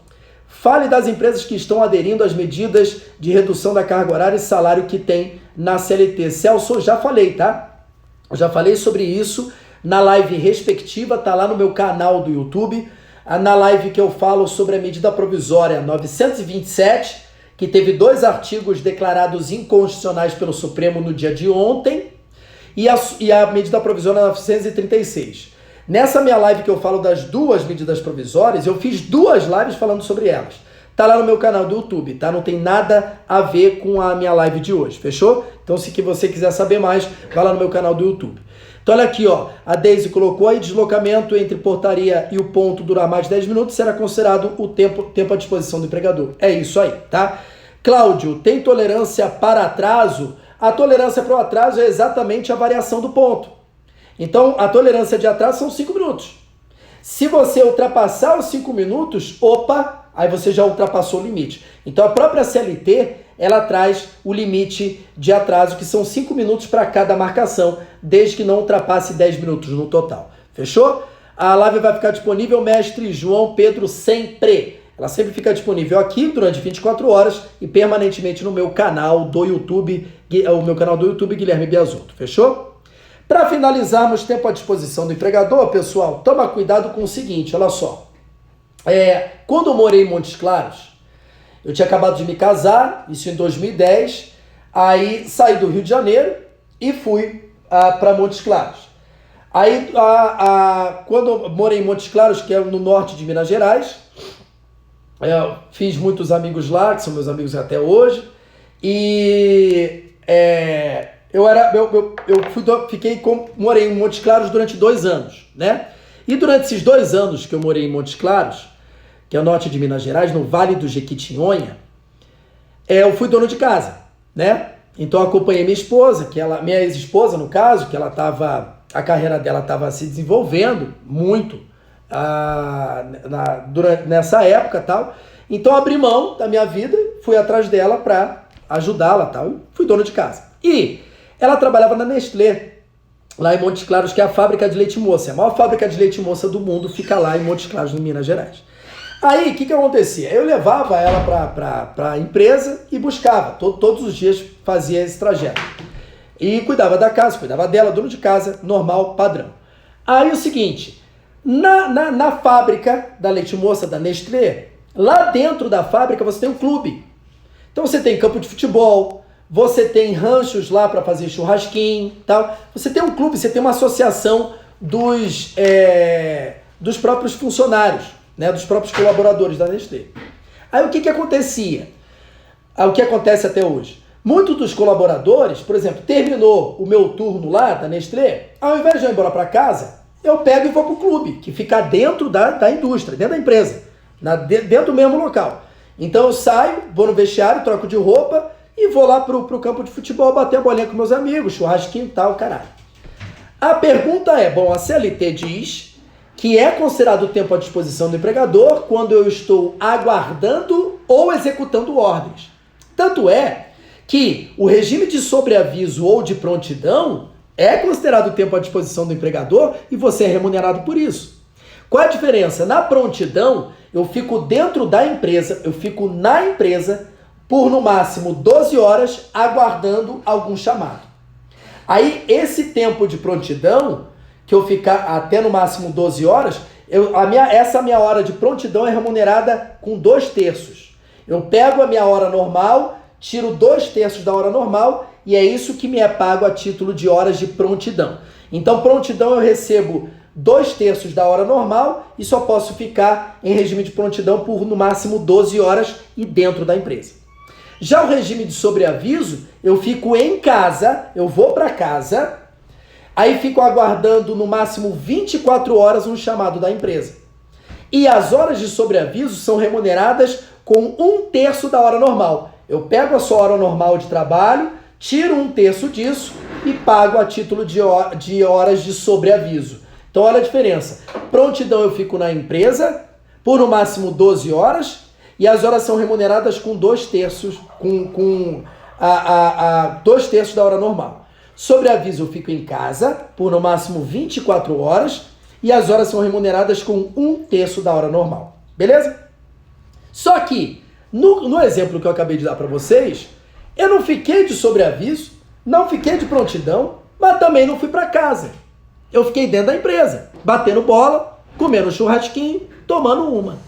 fale das empresas que estão aderindo às medidas de redução da carga horária e salário que tem na CLT. Celso, já falei, tá? Eu já falei sobre isso na live respectiva, tá lá no meu canal do YouTube, na live que eu falo sobre a medida provisória 927, que teve 2 artigos declarados inconstitucionais pelo Supremo no dia de ontem, e a medida provisória 936. Nessa minha live que eu falo das 2 medidas provisórias, eu fiz 2 lives falando sobre elas. Tá lá no meu canal do YouTube, tá? Não tem nada a ver com a minha live de hoje, fechou? Então, se você quiser saber mais, vai lá no meu canal do YouTube. Então, olha aqui, ó, a Deise colocou aí, deslocamento entre portaria e o ponto durar mais de 10 minutos será considerado o tempo à disposição do empregador. É isso aí, tá? Cláudio, tem tolerância para atraso? A tolerância para o atraso é exatamente a variação do ponto. Então, a tolerância de atraso são 5 minutos. Se você ultrapassar os 5 minutos, opa, aí você já ultrapassou o limite. Então, a própria CLT, ela traz o limite de atraso, que são 5 minutos para cada marcação, desde que não ultrapasse 10 minutos no total. Fechou? A live vai ficar disponível, mestre João Pedro, sempre. Ela sempre fica disponível aqui durante 24 horas e permanentemente no meu canal do YouTube, o meu canal do YouTube, Guilherme Biasotto. Fechou? Para finalizarmos tempo à disposição do empregador, pessoal, toma cuidado com o seguinte, olha só. Quando eu morei em Montes Claros, eu tinha acabado de me casar, isso em 2010, aí saí do Rio de Janeiro e fui para Montes Claros. Aí, quando eu morei em Montes Claros, que é no norte de Minas Gerais, eu fiz muitos amigos lá, que são meus amigos até hoje, e morei em Montes Claros durante 2 anos, né? E durante esses 2 anos que eu morei em Montes Claros, que é o norte de Minas Gerais, no Vale do Jequitinhonha, eu fui dono de casa, né? Então eu acompanhei minha esposa, minha ex-esposa no caso, que a carreira dela estava se desenvolvendo muito nessa época e tal. Então abri mão da minha vida, fui atrás dela para ajudá-la e tal, e fui dono de casa. E ela trabalhava na Nestlé, lá em Montes Claros, que é a fábrica de leite moça. A maior fábrica de leite moça do mundo fica lá em Montes Claros, em Minas Gerais. Aí, o que acontecia? Eu levava ela para a empresa e buscava. Todos os dias fazia esse trajeto. E cuidava da casa, cuidava dela, dono de casa, normal, padrão. Aí o seguinte, na fábrica da leite moça, da Nestlé, lá dentro da fábrica você tem um clube. Então você tem campo de futebol, você tem ranchos lá para fazer churrasquinho e tal. Você tem um clube, você tem uma associação dos próprios funcionários, né, dos próprios colaboradores da Nestlé. Aí o que acontecia? O que acontece até hoje? Muitos dos colaboradores, por exemplo, terminou o meu turno lá da Nestlé, ao invés de eu ir embora para casa, eu pego e vou para o clube, que fica dentro da indústria, dentro da empresa, dentro do mesmo local. Então eu saio, vou no vestiário, troco de roupa e vou lá pro campo de futebol bater a bolinha com meus amigos, churrasquinho e tal, caralho. A pergunta é, a CLT diz que é considerado tempo à disposição do empregador quando eu estou aguardando ou executando ordens. Tanto é que o regime de sobreaviso ou de prontidão é considerado tempo à disposição do empregador e você é remunerado por isso. Qual é a diferença? Na prontidão, eu fico dentro da empresa, eu fico na empresa por no máximo 12 horas aguardando algum chamado. Aí, esse tempo de prontidão, que eu ficar até no máximo 12 horas, essa minha hora de prontidão é remunerada com 2/3. Eu pego a minha hora normal, tiro 2/3 da hora normal e é isso que me é pago a título de horas de prontidão. Então, prontidão eu recebo 2/3 da hora normal e só posso ficar em regime de prontidão por no máximo 12 horas e dentro da empresa. Já o regime de sobreaviso, eu fico em casa, eu vou para casa, aí fico aguardando no máximo 24 horas um chamado da empresa. E as horas de sobreaviso são remuneradas com 1/3 da hora normal. Eu pego a sua hora normal de trabalho, tiro 1/3 disso e pago a título de horas de sobreaviso. Então olha a diferença. Prontidão eu fico na empresa por no máximo 12 horas e as horas são remuneradas com 2/3, com 2/3 da hora normal. Sobreaviso eu fico em casa por no máximo 24 horas e as horas são remuneradas com 1/3 da hora normal. Beleza? Só que, no exemplo que eu acabei de dar para vocês, eu não fiquei de sobreaviso, não fiquei de prontidão, mas também não fui para casa. Eu fiquei dentro da empresa, batendo bola, comendo um churrasquinho, tomando uma.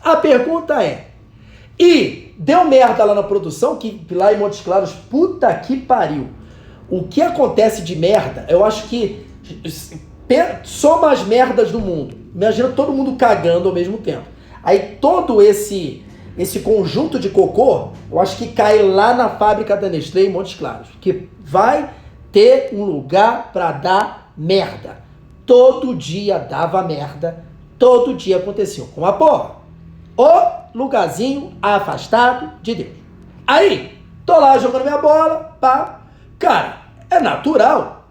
A pergunta é, e deu merda lá na produção, que lá em Montes Claros, puta que pariu. O que acontece de merda, eu acho que soma as merdas do mundo. Imagina todo mundo cagando ao mesmo tempo. Aí todo esse conjunto de cocô, eu acho que cai lá na fábrica da Nestlé em Montes Claros. Que vai ter um lugar para dar merda. Todo dia dava merda. Todo dia aconteceu com a porra. O lugarzinho afastado de Deus. Aí, tô lá jogando minha bola, pá. Cara, é natural.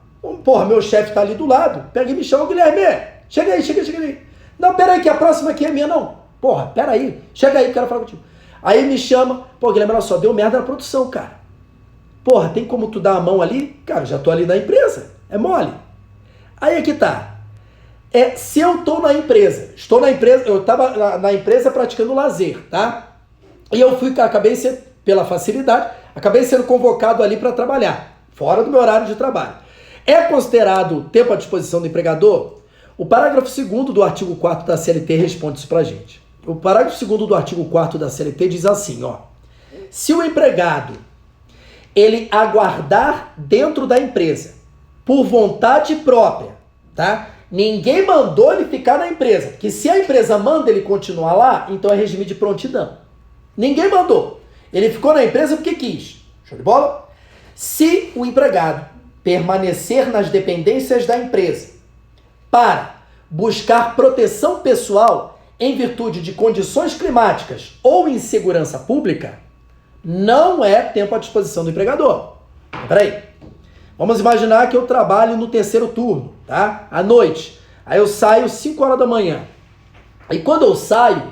Porra, meu chefe tá ali do lado. Pega e me chama, Guilherme. Chega aí. Não, pera aí, que a próxima aqui é minha, não. Porra, pera aí. Chega aí, quero falar contigo. Aí me chama. Pô, Guilherme, olha só, deu merda na produção, cara. Porra, tem como tu dar a mão ali? Cara, já tô ali na empresa. É mole. Aí é que tá. Se eu tô na empresa, eu tava na empresa praticando lazer, tá? E eu acabei sendo, pela facilidade, acabei sendo convocado ali para trabalhar, fora do meu horário de trabalho. É considerado tempo à disposição do empregador? O parágrafo 2º do artigo 4º da CLT responde isso pra gente. O parágrafo 2º do artigo 4º da CLT diz assim, ó. Se o empregado, ele aguardar dentro da empresa, por vontade própria, tá? Ninguém mandou ele ficar na empresa, porque se a empresa manda ele continuar lá, então é regime de prontidão. Ninguém mandou. Ele ficou na empresa porque quis. Show de bola? Se o empregado permanecer nas dependências da empresa para buscar proteção pessoal em virtude de condições climáticas ou insegurança pública, não é tempo à disposição do empregador. Peraí. Vamos imaginar que eu trabalho no 3º turno, tá? À noite. Aí eu saio 5 horas da manhã. E quando eu saio,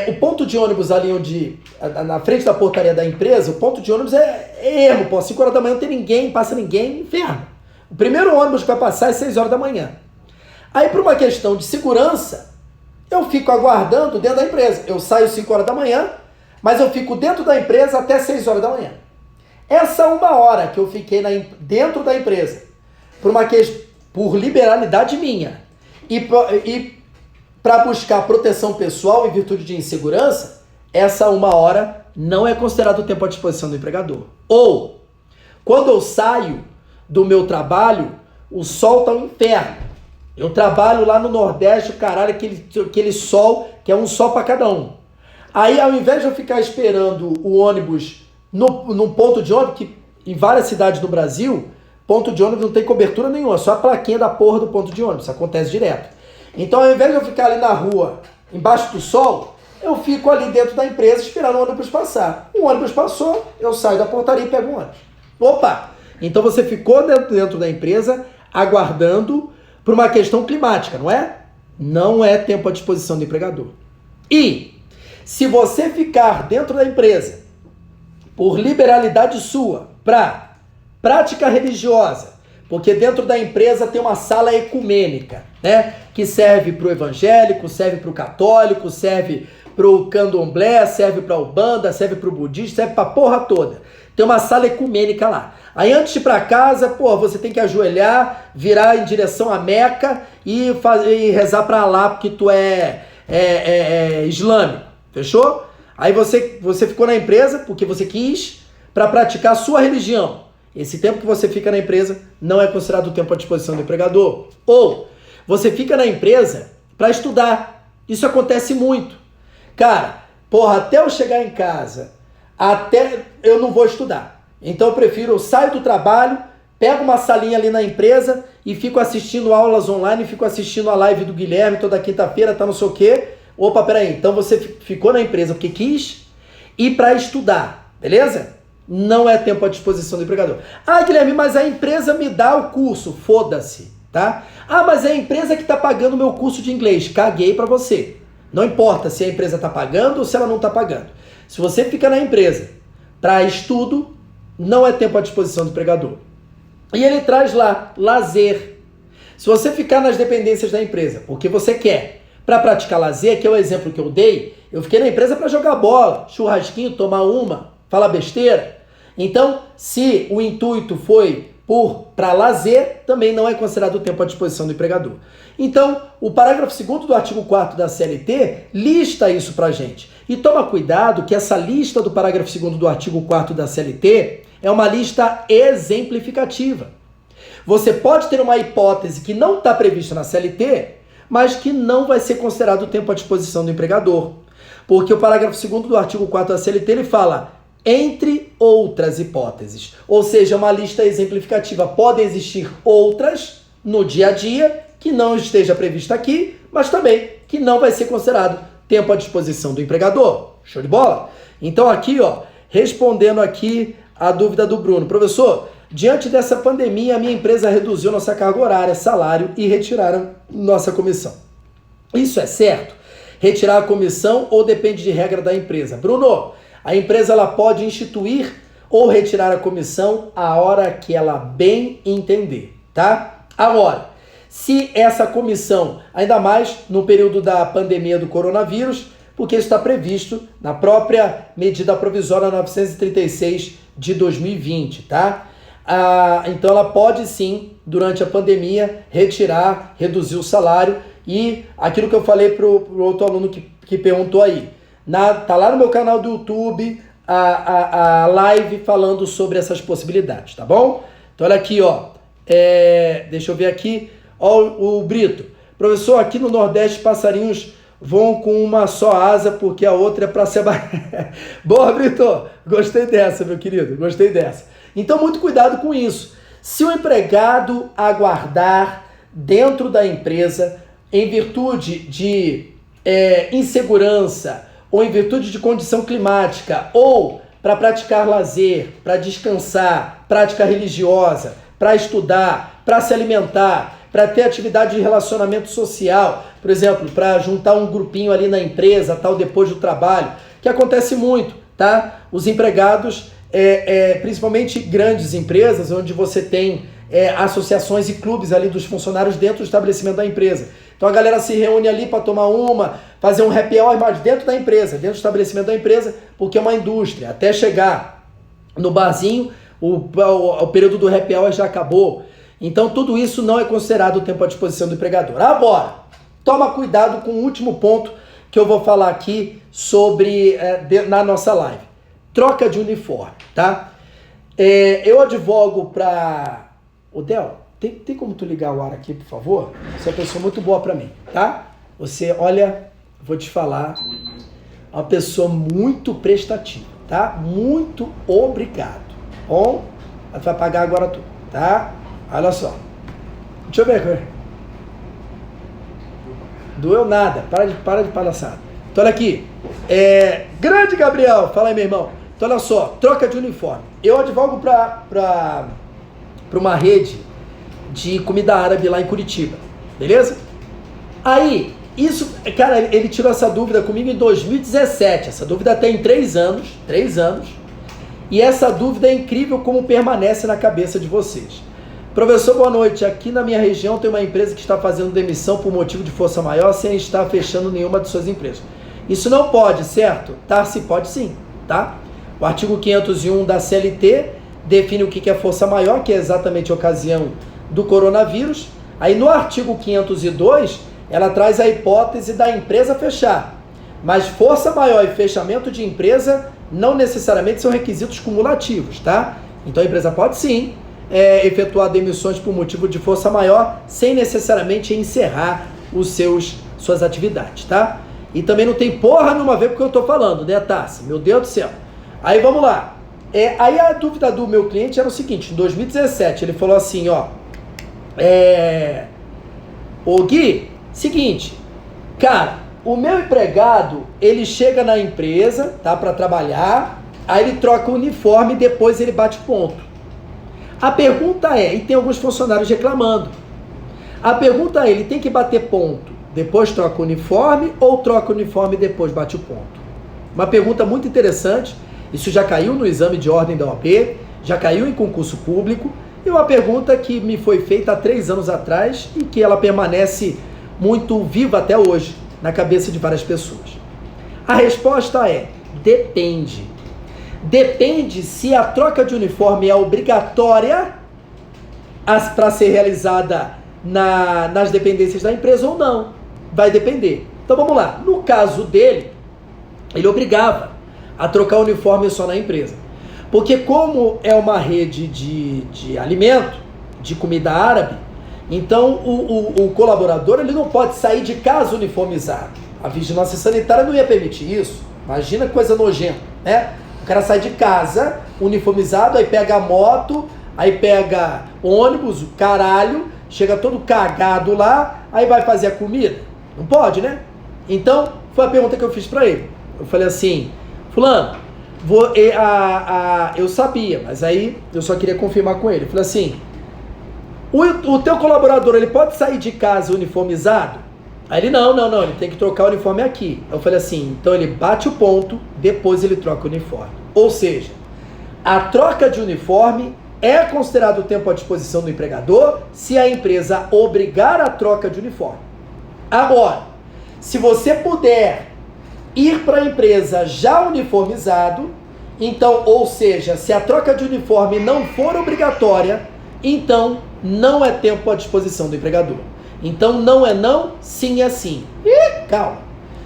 o ponto de ônibus ali na frente da portaria da empresa, o ponto de ônibus é ermo, pô. 5 horas da manhã não tem ninguém, passa ninguém, inferno. O primeiro ônibus que vai passar é 6 horas da manhã. Aí, por uma questão de segurança, eu fico aguardando dentro da empresa. Eu saio 5 horas da manhã, mas eu fico dentro da empresa até 6 horas da manhã. Essa 1 hora que eu fiquei dentro da empresa, por liberalidade minha, e para buscar proteção pessoal em virtude de insegurança, essa 1 hora não é considerado tempo à disposição do empregador. Ou, quando eu saio do meu trabalho, o sol tá um inferno. Eu trabalho lá no Nordeste, caralho, aquele sol, que é um sol para cada um. Aí, ao invés de eu ficar esperando o ônibus num ponto de ônibus, que em várias cidades do Brasil, ponto de ônibus não tem cobertura nenhuma, só a plaquinha da porra do ponto de ônibus, isso acontece direto. Então, ao invés de eu ficar ali na rua, embaixo do sol, eu fico ali dentro da empresa esperando o ônibus passar. O ônibus passou, eu saio da portaria e pego o ônibus. Opa! Então você ficou dentro da empresa aguardando por uma questão climática, não é? Não é tempo à disposição do empregador. E se você ficar dentro da empresa por liberalidade sua para prática religiosa, porque dentro da empresa tem uma sala ecumênica, né? Que serve para o evangélico, serve para o católico, serve para o candomblé, serve para a Umbanda, serve para o budista, serve para a porra toda. Tem uma sala ecumênica lá. Aí antes de ir para casa, pô, você tem que ajoelhar, virar em direção à Meca e rezar para Alá, porque tu é islâmico. Fechou? Aí você ficou na empresa porque você quis para praticar a sua religião. Esse tempo que você fica na empresa não é considerado tempo à disposição do empregador. Ou você fica na empresa para estudar. Isso acontece muito. Cara, porra, até eu chegar em casa, eu não vou estudar. Então eu saio do trabalho, pego uma salinha ali na empresa e fico assistindo aulas online, fico assistindo a live do Guilherme toda quinta-feira, tá não sei o quê. Opa, peraí, então você ficou na empresa porque quis ir para estudar, beleza? Não é tempo à disposição do empregador. Ah, Guilherme, mas a empresa me dá o curso. Foda-se, tá? Ah, mas é a empresa que tá pagando o meu curso de inglês. Caguei pra você. Não importa se a empresa tá pagando ou se ela não tá pagando. Se você fica na empresa para estudo, não é tempo à disposição do empregador. E ele traz lá, lazer. Se você ficar nas dependências da empresa, porque você quer, para praticar lazer, que é o exemplo que eu dei, eu fiquei na empresa para jogar bola, churrasquinho, tomar uma, falar besteira. Então, se o intuito foi para lazer, também não é considerado tempo à disposição do empregador. Então, o parágrafo 2º do artigo 4º da CLT lista isso pra gente. E toma cuidado que essa lista do parágrafo 2º do artigo 4º da CLT é uma lista exemplificativa. Você pode ter uma hipótese que não está prevista na CLT, mas que não vai ser considerado tempo à disposição do empregador. Porque o parágrafo 2º do artigo 4º da CLT, ele fala, entre outras hipóteses. Ou seja, uma lista exemplificativa. Podem existir outras no dia a dia que não esteja prevista aqui, mas também que não vai ser considerado tempo à disposição do empregador. Show de bola? Então aqui, ó, respondendo aqui a dúvida do Bruno. Professor, diante dessa pandemia, a minha empresa reduziu nossa carga horária, salário e retiraram nossa comissão. Isso é certo? Retirar a comissão ou depende de regra da empresa? Bruno, a empresa ela pode instituir ou retirar a comissão a hora que ela bem entender, tá? Agora, se essa comissão, ainda mais no período da pandemia do coronavírus, porque está previsto na própria medida provisória 936 de 2020, tá? Então ela pode sim, durante a pandemia, retirar, reduzir o salário e aquilo que eu falei para o outro aluno que perguntou aí, tá lá no meu canal do YouTube a live falando sobre essas possibilidades, tá bom? Então olha aqui, ó, deixa eu ver aqui, ó o Brito. Professor, aqui no Nordeste passarinhos vão com uma só asa porque a outra é para ser... Boa, Brito, gostei dessa, meu querido, gostei dessa. Então muito cuidado com isso. Se o empregado aguardar dentro da empresa em virtude de insegurança, ou em virtude de condição climática, ou para praticar lazer, para descansar, prática religiosa, para estudar, para se alimentar, para ter atividade de relacionamento social, por exemplo, para juntar um grupinho ali na empresa, tal, depois do trabalho, que acontece muito, tá? Os empregados, principalmente grandes empresas, onde você tem associações e clubes ali dos funcionários dentro do estabelecimento da empresa. Então a galera se reúne ali para tomar uma, fazer um happy hour, mas dentro da empresa, dentro do estabelecimento da empresa, porque é uma indústria. Até chegar no barzinho, o período do happy hour já acabou. Então tudo isso não é considerado tempo à disposição do empregador. Agora, toma cuidado com o último ponto que eu vou falar aqui sobre na nossa live. Troca de uniforme, tá? Eu advogo para... O Del, tem como tu ligar o ar aqui, por favor? Você é uma pessoa muito boa para mim, tá? Você, olha, vou te falar, é uma pessoa muito prestativa, tá? Muito obrigado. Bom, tu vai pagar agora tudo, tá? Olha só. Deixa eu ver. Doeu nada, para de palhaçada. Então olha aqui, grande Gabriel, fala aí meu irmão. Então olha só, troca de uniforme. Eu advogo para uma rede de comida árabe lá em Curitiba, beleza? Aí, isso, cara, ele tirou essa dúvida comigo em 2017. Essa dúvida tem 3 anos. E essa dúvida é incrível como permanece na cabeça de vocês. Professor, boa noite. Aqui na minha região tem uma empresa que está fazendo demissão por motivo de força maior sem estar fechando nenhuma de suas empresas. Isso não pode, certo? Tá? Se pode sim, tá? O artigo 501 da CLT define o que é força maior, que é exatamente a ocasião do coronavírus. Aí no artigo 502, ela traz a hipótese da empresa fechar. Mas força maior e fechamento de empresa não necessariamente são requisitos cumulativos, tá? Então a empresa pode sim efetuar demissões por motivo de força maior sem necessariamente encerrar suas atividades, tá? E também não tem porra nenhuma a ver com o que eu tô falando, né, Tassi? Meu Deus do céu. Aí vamos lá. Aí a dúvida do meu cliente era o seguinte, em 2017 ele falou assim, ó, ô Gui, seguinte, cara, o meu empregado, ele chega na empresa, tá, para trabalhar, aí ele troca o uniforme e depois ele bate ponto. A pergunta e tem alguns funcionários reclamando, a pergunta ele tem que bater ponto, depois troca o uniforme ou troca o uniforme e depois bate o ponto? Uma pergunta muito interessante, isso já caiu no exame de ordem da OAB, já caiu em concurso público, e uma pergunta que me foi feita há 3 anos atrás e que ela permanece muito viva até hoje na cabeça de várias pessoas. A resposta é, depende. Depende se a troca de uniforme é obrigatória para ser realizada nas dependências da empresa ou não. Vai depender. Então vamos lá. No caso dele, ele obrigava a trocar o uniforme só na empresa. Porque como é uma rede de alimento, de comida árabe, então o colaborador ele não pode sair de casa uniformizado. A vigilância sanitária não ia permitir isso. Imagina que coisa nojenta, né? O cara sai de casa uniformizado, aí pega a moto, aí pega ônibus, o caralho, chega todo cagado lá, aí vai fazer a comida. Não pode, né? Então, foi a pergunta que eu fiz pra ele. Eu falei assim, fulano, eu sabia, mas aí eu só queria confirmar com ele. Eu falei assim, o teu colaborador, ele pode sair de casa uniformizado? Aí ele, não, ele tem que trocar o uniforme aqui. Eu falei assim, então ele bate o ponto, depois ele troca o uniforme. Ou seja, a troca de uniforme é considerado o tempo à disposição do empregador se a empresa obrigar a troca de uniforme. Agora, se você puder ir para a empresa já uniformizado, então, ou seja, se a troca de uniforme não for obrigatória, então não é tempo à disposição do empregador. Então não é não, sim é sim. Ih, calma.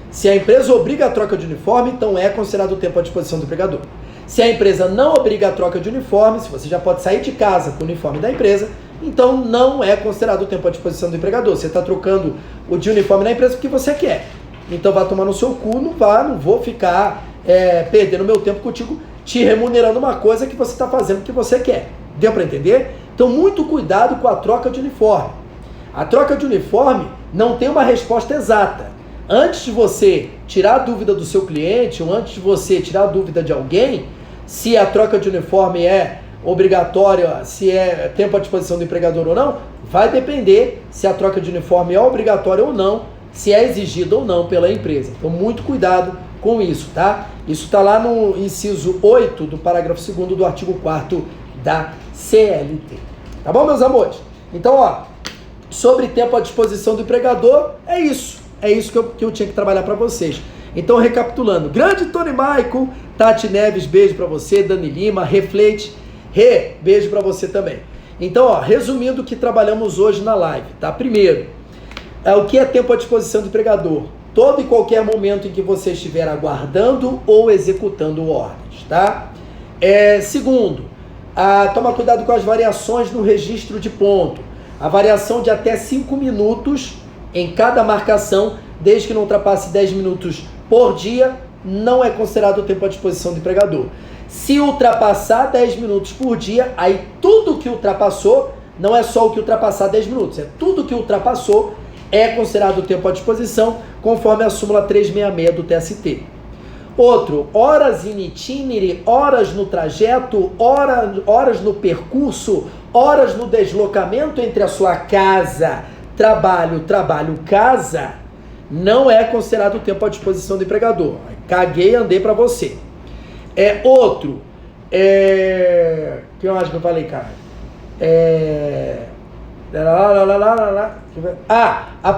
Se a empresa obriga a troca de uniforme, então é considerado o tempo à disposição do empregador. Se a empresa não obriga a troca de uniforme, se você já pode sair de casa com o uniforme da empresa, então não é considerado o tempo à disposição do empregador. Você está trocando o de uniforme na empresa porque você quer. Então vai tomar no seu cu, não vou ficar perdendo meu tempo contigo, te remunerando uma coisa que você está fazendo que você quer. Deu para entender? Então muito cuidado com a troca de uniforme. A troca de uniforme não tem uma resposta exata. Antes de você tirar a dúvida do seu cliente, ou antes de você tirar a dúvida de alguém, se a troca de uniforme é obrigatória, se é tempo à disposição do empregador ou não, vai depender se a troca de uniforme é obrigatória ou não, se é exigida ou não pela empresa. Então, muito cuidado com isso, tá? Isso está lá no inciso 8 do parágrafo 2º do artigo 4º da CLT. Tá bom, meus amores? Então, ó, sobre tempo à disposição do empregador, é isso. É isso que eu tinha que trabalhar para vocês. Então, recapitulando, grande Tony Michael, Tati Neves, beijo para você, Dani Lima, Reflete, beijo para você também. Então, ó, resumindo o que trabalhamos hoje na live, tá? Primeiro, o que é tempo à disposição do empregador? Todo e qualquer momento em que você estiver aguardando ou executando ordens, tá? Segundo, toma cuidado com as variações no registro de ponto. A variação de até 5 minutos em cada marcação, desde que não ultrapasse 10 minutos por dia, não é considerado o tempo à disposição do empregador. Se ultrapassar 10 minutos por dia, aí tudo que ultrapassou, não é só o que ultrapassar 10 minutos, é tudo que ultrapassou é considerado o tempo à disposição, conforme a súmula 366 do TST. Outro, horas in itinere, horas no trajeto, horas no percurso, horas no deslocamento entre a sua casa, trabalho, casa, não é considerado tempo à disposição do empregador. Caguei e andei para você. Outro, que eu acho que eu falei, cara?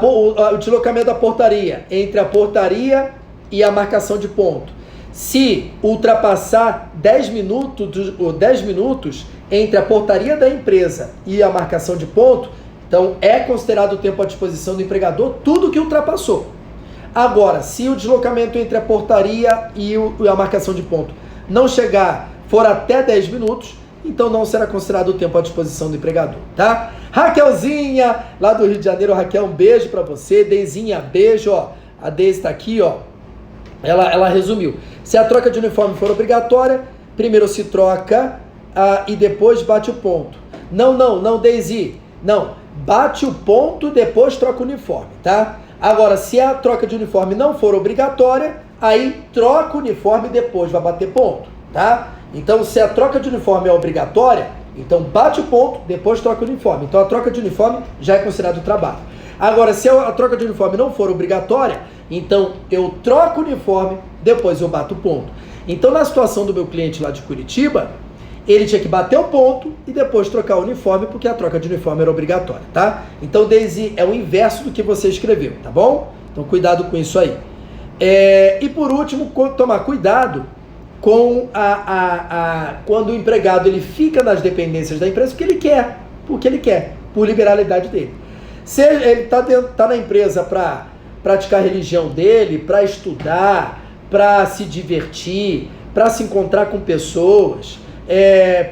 O deslocamento da portaria, entre a portaria e a marcação de ponto. Se ultrapassar 10 minutos entre a portaria da empresa e a marcação de ponto, então é considerado tempo à disposição do empregador tudo que ultrapassou. Agora, se o deslocamento entre a portaria e a marcação de ponto não for até 10 minutos, então não será considerado tempo à disposição do empregador, tá? Raquelzinha, lá do Rio de Janeiro, Raquel, um beijo pra você. Deizinha, beijo, ó. A Deise tá aqui, ó. Ela resumiu. Se a troca de uniforme for obrigatória, primeiro se troca e depois bate o ponto. Não, Deise. Não, bate o ponto, depois troca o uniforme, tá? Agora, se a troca de uniforme não for obrigatória, aí troca o uniforme e depois vai bater ponto, tá? Então, se a troca de uniforme é obrigatória, então bate o ponto, depois troca o uniforme. Então, a troca de uniforme já é considerado trabalho. Agora, se a troca de uniforme não for obrigatória, então eu troco o uniforme, depois eu bato o ponto. Então, na situação do meu cliente lá de Curitiba, ele tinha que bater o ponto e depois trocar o uniforme, porque a troca de uniforme era obrigatória, tá? Então, Daisy, é o inverso do que você escreveu, tá bom? Então, cuidado com isso aí. E por último, tomar cuidado com quando o empregado ele fica nas dependências da empresa porque ele quer, por liberalidade dele. Se ele tá na empresa para praticar a religião dele, para estudar, para se divertir, para se encontrar com pessoas,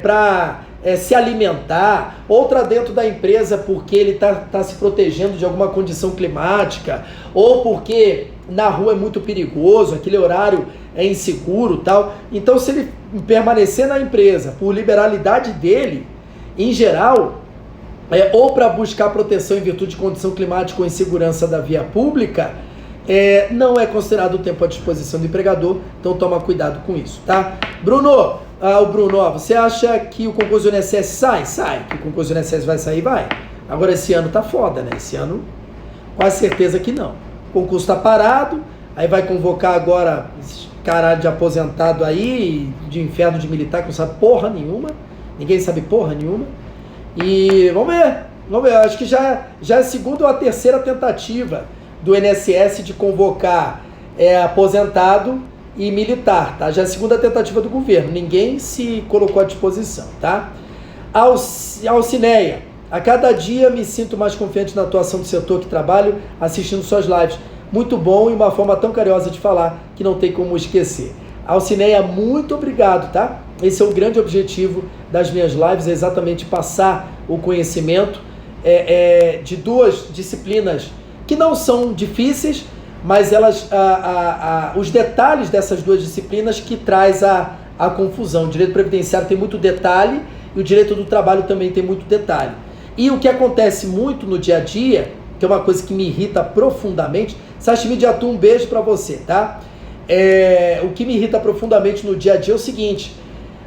para se alimentar, outra dentro da empresa porque ele tá se protegendo de alguma condição climática, ou porque na rua é muito perigoso, aquele horário é inseguro, tal. Então, se ele permanecer na empresa por liberalidade dele, em geral, ou para buscar proteção em virtude de condição climática ou insegurança da via pública, não é considerado tempo à disposição do empregador. Então, toma cuidado com isso, tá? Bruno, você acha que o concurso do INSS sai? Que o concurso do INSS vai sair? Vai. Agora, esse ano tá foda, né? Esse ano, quase certeza que não. O concurso tá parado, aí vai convocar agora esse caralho de aposentado aí, de inferno de militar, que não sabe porra nenhuma. Ninguém sabe porra nenhuma. E vamos ver, acho que já é a segunda ou a terceira tentativa do INSS de convocar aposentado e militar, tá? Já é a segunda tentativa do governo, ninguém se colocou à disposição, tá? Alcineia, a cada dia me sinto mais confiante na atuação do setor que trabalho assistindo suas lives. Muito bom e uma forma tão carinhosa de falar que não tem como esquecer. Alcineia, muito obrigado, tá? Esse é o grande objetivo das minhas lives, é exatamente passar o conhecimento de duas disciplinas que não são difíceis, mas os detalhes dessas duas disciplinas que traz a confusão. O direito previdenciário tem muito detalhe e o direito do trabalho também tem muito detalhe. E o que acontece muito no dia a dia, que é uma coisa que me irrita profundamente, Sashimi de Atum, um beijo pra você, tá? O que me irrita profundamente no dia a dia é o seguinte: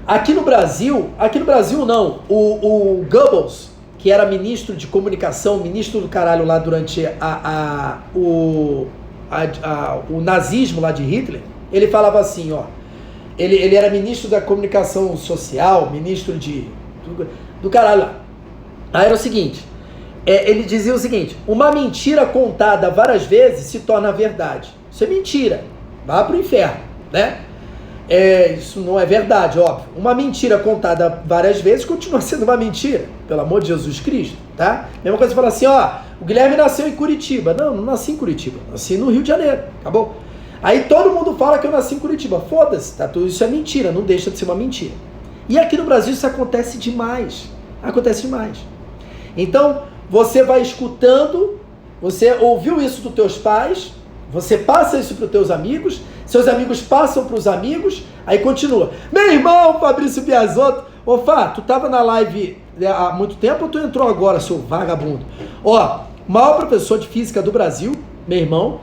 aqui no Brasil não, o Goebbels, que era ministro de comunicação, ministro do caralho lá durante o nazismo lá de Hitler, ele falava assim, ó, ele era ministro da comunicação social, ministro do caralho lá. Aí era o seguinte, ele dizia o seguinte: uma mentira contada várias vezes se torna verdade. Isso é mentira, vá pro inferno, né? Isso não é verdade, óbvio. Uma mentira contada várias vezes continua sendo uma mentira, pelo amor de Jesus Cristo, tá? Mesma coisa, você fala assim, ó, o Guilherme nasceu em Curitiba. Não nasci em Curitiba, nasci no Rio de Janeiro, acabou. Aí todo mundo fala que eu nasci em Curitiba, foda-se, tá? Tudo isso é mentira, não deixa de ser uma mentira. E aqui no Brasil isso acontece demais, Então, você vai escutando, você ouviu isso dos teus pais, você passa isso para os teus amigos, seus amigos passam para os amigos, aí continua. Meu irmão, Fabrício Biasotto, ô Fá, tu tava na live há muito tempo ou tu entrou agora, seu vagabundo? Ó, maior professor de física do Brasil, meu irmão,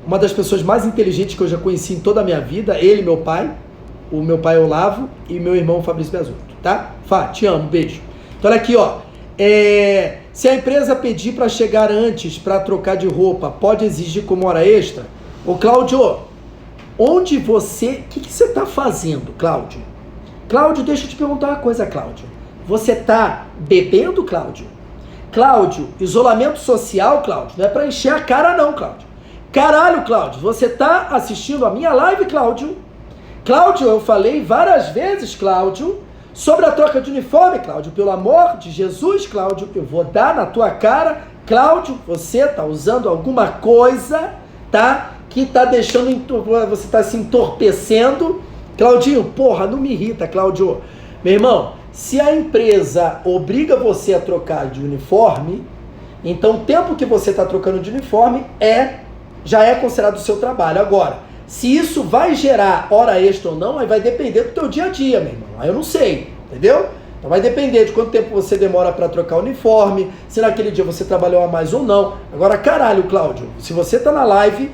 uma das pessoas mais inteligentes que eu já conheci em toda a minha vida, ele e meu pai, o meu pai Olavo e meu irmão Fabrício Biasotto, tá? Fá, te amo, beijo. Então olha aqui, ó, Se a empresa pedir para chegar antes para trocar de roupa, pode exigir como hora extra? Ô Cláudio, onde você... O que você está fazendo, Cláudio? Cláudio, deixa eu te perguntar uma coisa, Cláudio. Você está bebendo, Cláudio? Cláudio, isolamento social, Cláudio, não é para encher a cara não, Cláudio. Caralho, Cláudio, você está assistindo a minha live, Cláudio? Cláudio, eu falei várias vezes, Cláudio, sobre a troca de uniforme, Cláudio. Pelo amor de Jesus, Cláudio, eu vou dar na tua cara. Cláudio, você está usando alguma coisa, tá? Que está deixando, você está se entorpecendo. Claudinho, porra, não me irrita, Cláudio. Meu irmão, se a empresa obriga você a trocar de uniforme, então o tempo que você está trocando de uniforme já é considerado o seu trabalho. Agora, se isso vai gerar hora extra ou não, aí vai depender do teu dia a dia, meu irmão. Aí eu não sei, entendeu? Então vai depender de quanto tempo você demora para trocar o uniforme, se naquele dia você trabalhou a mais ou não. Agora, caralho, Cláudio, se você tá na live,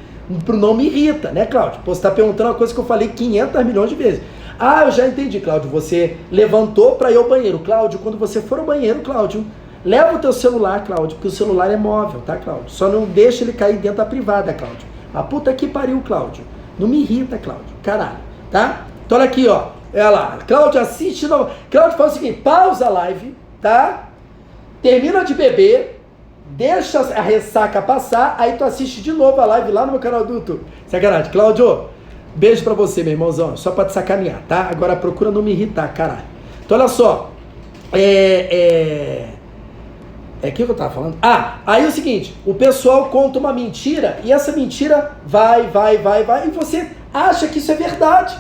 não me irrita, né, Cláudio? Pô, você tá perguntando uma coisa que eu falei 500 milhões de vezes. Ah, eu já entendi, Cláudio, você levantou para ir ao banheiro. Cláudio, quando você for ao banheiro, Cláudio, leva o teu celular, Cláudio, porque o celular é móvel, tá, Cláudio? Só não deixa ele cair dentro da privada, Cláudio. A puta que pariu, Cláudio. Não me irrita, Cláudio, caralho, tá? Então olha aqui, ó, olha lá, Cláudio assiste, não... Cláudio faz o seguinte, pausa a live, tá? Termina de beber, deixa a ressaca passar, aí tu assiste de novo a live lá no meu canal do YouTube. Sacanagem, Cláudio, beijo pra você, meu irmãozão, só pra te sacanear, tá? Agora procura não me irritar, caralho. Então olha só, o que eu tava falando? Ah, aí é o seguinte, o pessoal conta uma mentira e essa mentira vai, e você acha que isso é verdade.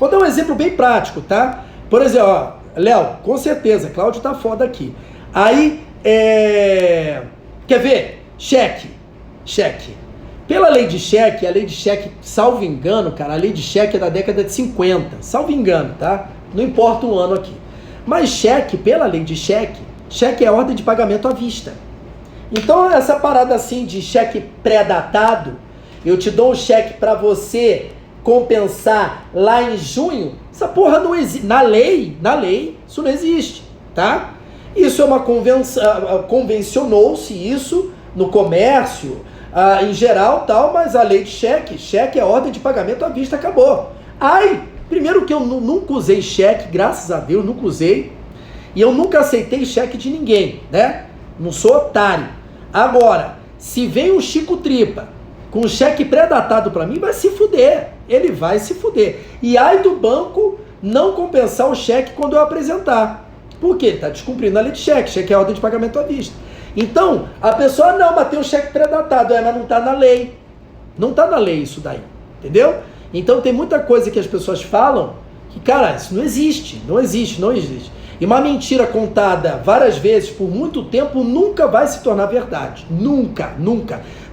Vou dar um exemplo bem prático, tá? Por exemplo, ó, Léo, com certeza, Cláudio tá foda aqui. Aí, quer ver? Cheque. Pela lei de cheque, a lei de cheque, salvo engano, cara, a lei de cheque é da década de 50, salvo engano, tá? Não importa o ano aqui. Mas cheque, pela lei de cheque é ordem de pagamento à vista. Então essa parada assim de cheque pré-datado, eu te dou um cheque para você compensar lá em junho, essa porra não existe. Na lei, isso não existe, tá? Isso é uma convenção, convencionou-se isso no comércio, em geral tal, mas a lei de cheque é ordem de pagamento à vista, acabou. Primeiro que eu nunca usei cheque, graças a Deus, nunca usei. E eu nunca aceitei cheque de ninguém, né? Não sou otário. Agora, se vem um Chico Tripa com um cheque pré-datado para mim, vai se fuder. Ele vai se fuder. E aí do banco não compensar o cheque quando eu apresentar. Por quê? Ele está descumprindo a lei de cheque. Cheque é ordem de pagamento à vista. Então, a pessoa, não, mas tem um cheque pré-datado. Mas não está na lei. Não está na lei isso daí. Entendeu? Então, tem muita coisa que as pessoas falam que, cara, isso não existe. Não existe. E uma mentira contada várias vezes por muito tempo nunca vai se tornar verdade. Nunca.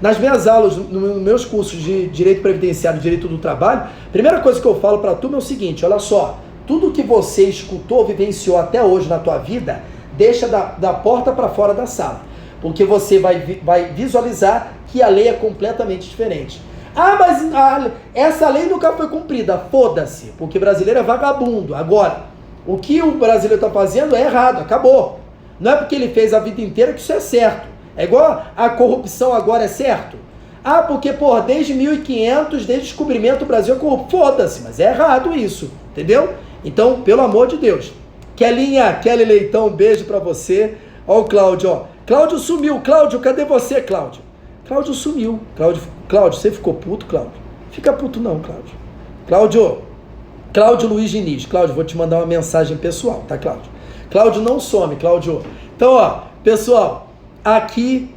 Nas minhas aulas, nos meus cursos de Direito Previdenciário e Direito do Trabalho, a primeira coisa que eu falo para a turma é o seguinte, olha só, tudo que você escutou, vivenciou até hoje na tua vida, deixa da porta para fora da sala. Porque você vai visualizar que a lei é completamente diferente. Ah, mas essa lei nunca foi cumprida. Foda-se, porque brasileiro é vagabundo. Agora, o que o brasileiro está fazendo é errado, acabou. Não é porque ele fez a vida inteira que isso é certo. É igual a corrupção agora é certo. Ah, porque, porra, desde 1500, desde o descobrimento, o Brasil é corrupto. Foda-se, mas é errado isso, entendeu? Então, pelo amor de Deus. Kelly Leitão, um beijo pra você. Ó o Cláudio, ó. Cláudio sumiu. Cláudio, cadê você, Cláudio? Cláudio sumiu. Cláudio, você ficou puto, Cláudio? Fica puto não, Cláudio. Cláudio Luiz Diniz. Cláudio, vou te mandar uma mensagem pessoal, tá, Cláudio? Cláudio não some, Cláudio. Então, ó, pessoal, aqui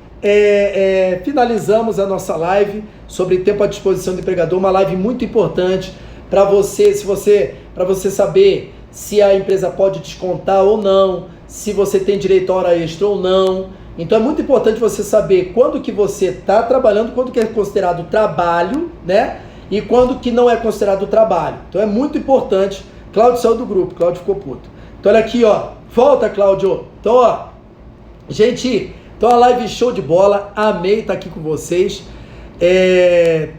finalizamos a nossa live sobre tempo à disposição do empregador, uma live muito importante para você, para você saber se a empresa pode descontar ou não, se você tem direito a hora extra ou não. Então é muito importante você saber quando que você está trabalhando, quando que é considerado trabalho, né? E quando que não é considerado trabalho. Então é muito importante. Cláudio saiu do grupo, Cláudio ficou puto. Então olha aqui, ó. Volta, Cláudio. Então, ó. Gente, então a live show de bola. Amei estar aqui com vocês.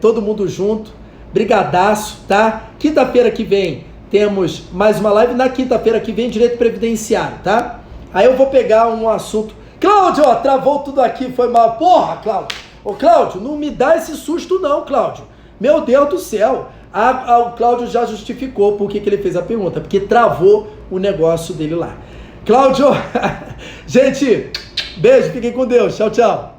Todo mundo junto. Brigadaço, tá? Quinta-feira que vem temos mais uma live. Na quinta-feira que vem, direito previdenciário, tá? Aí eu vou pegar um assunto Cláudio, ó, travou tudo aqui, foi mal. Porra, Cláudio. Ô, Cláudio, não me dá esse susto não, Cláudio. Meu Deus do céu. O Cláudio já justificou por que ele fez a pergunta, porque travou o negócio dele lá. Cláudio, gente, beijo, fiquem com Deus. Tchau, tchau.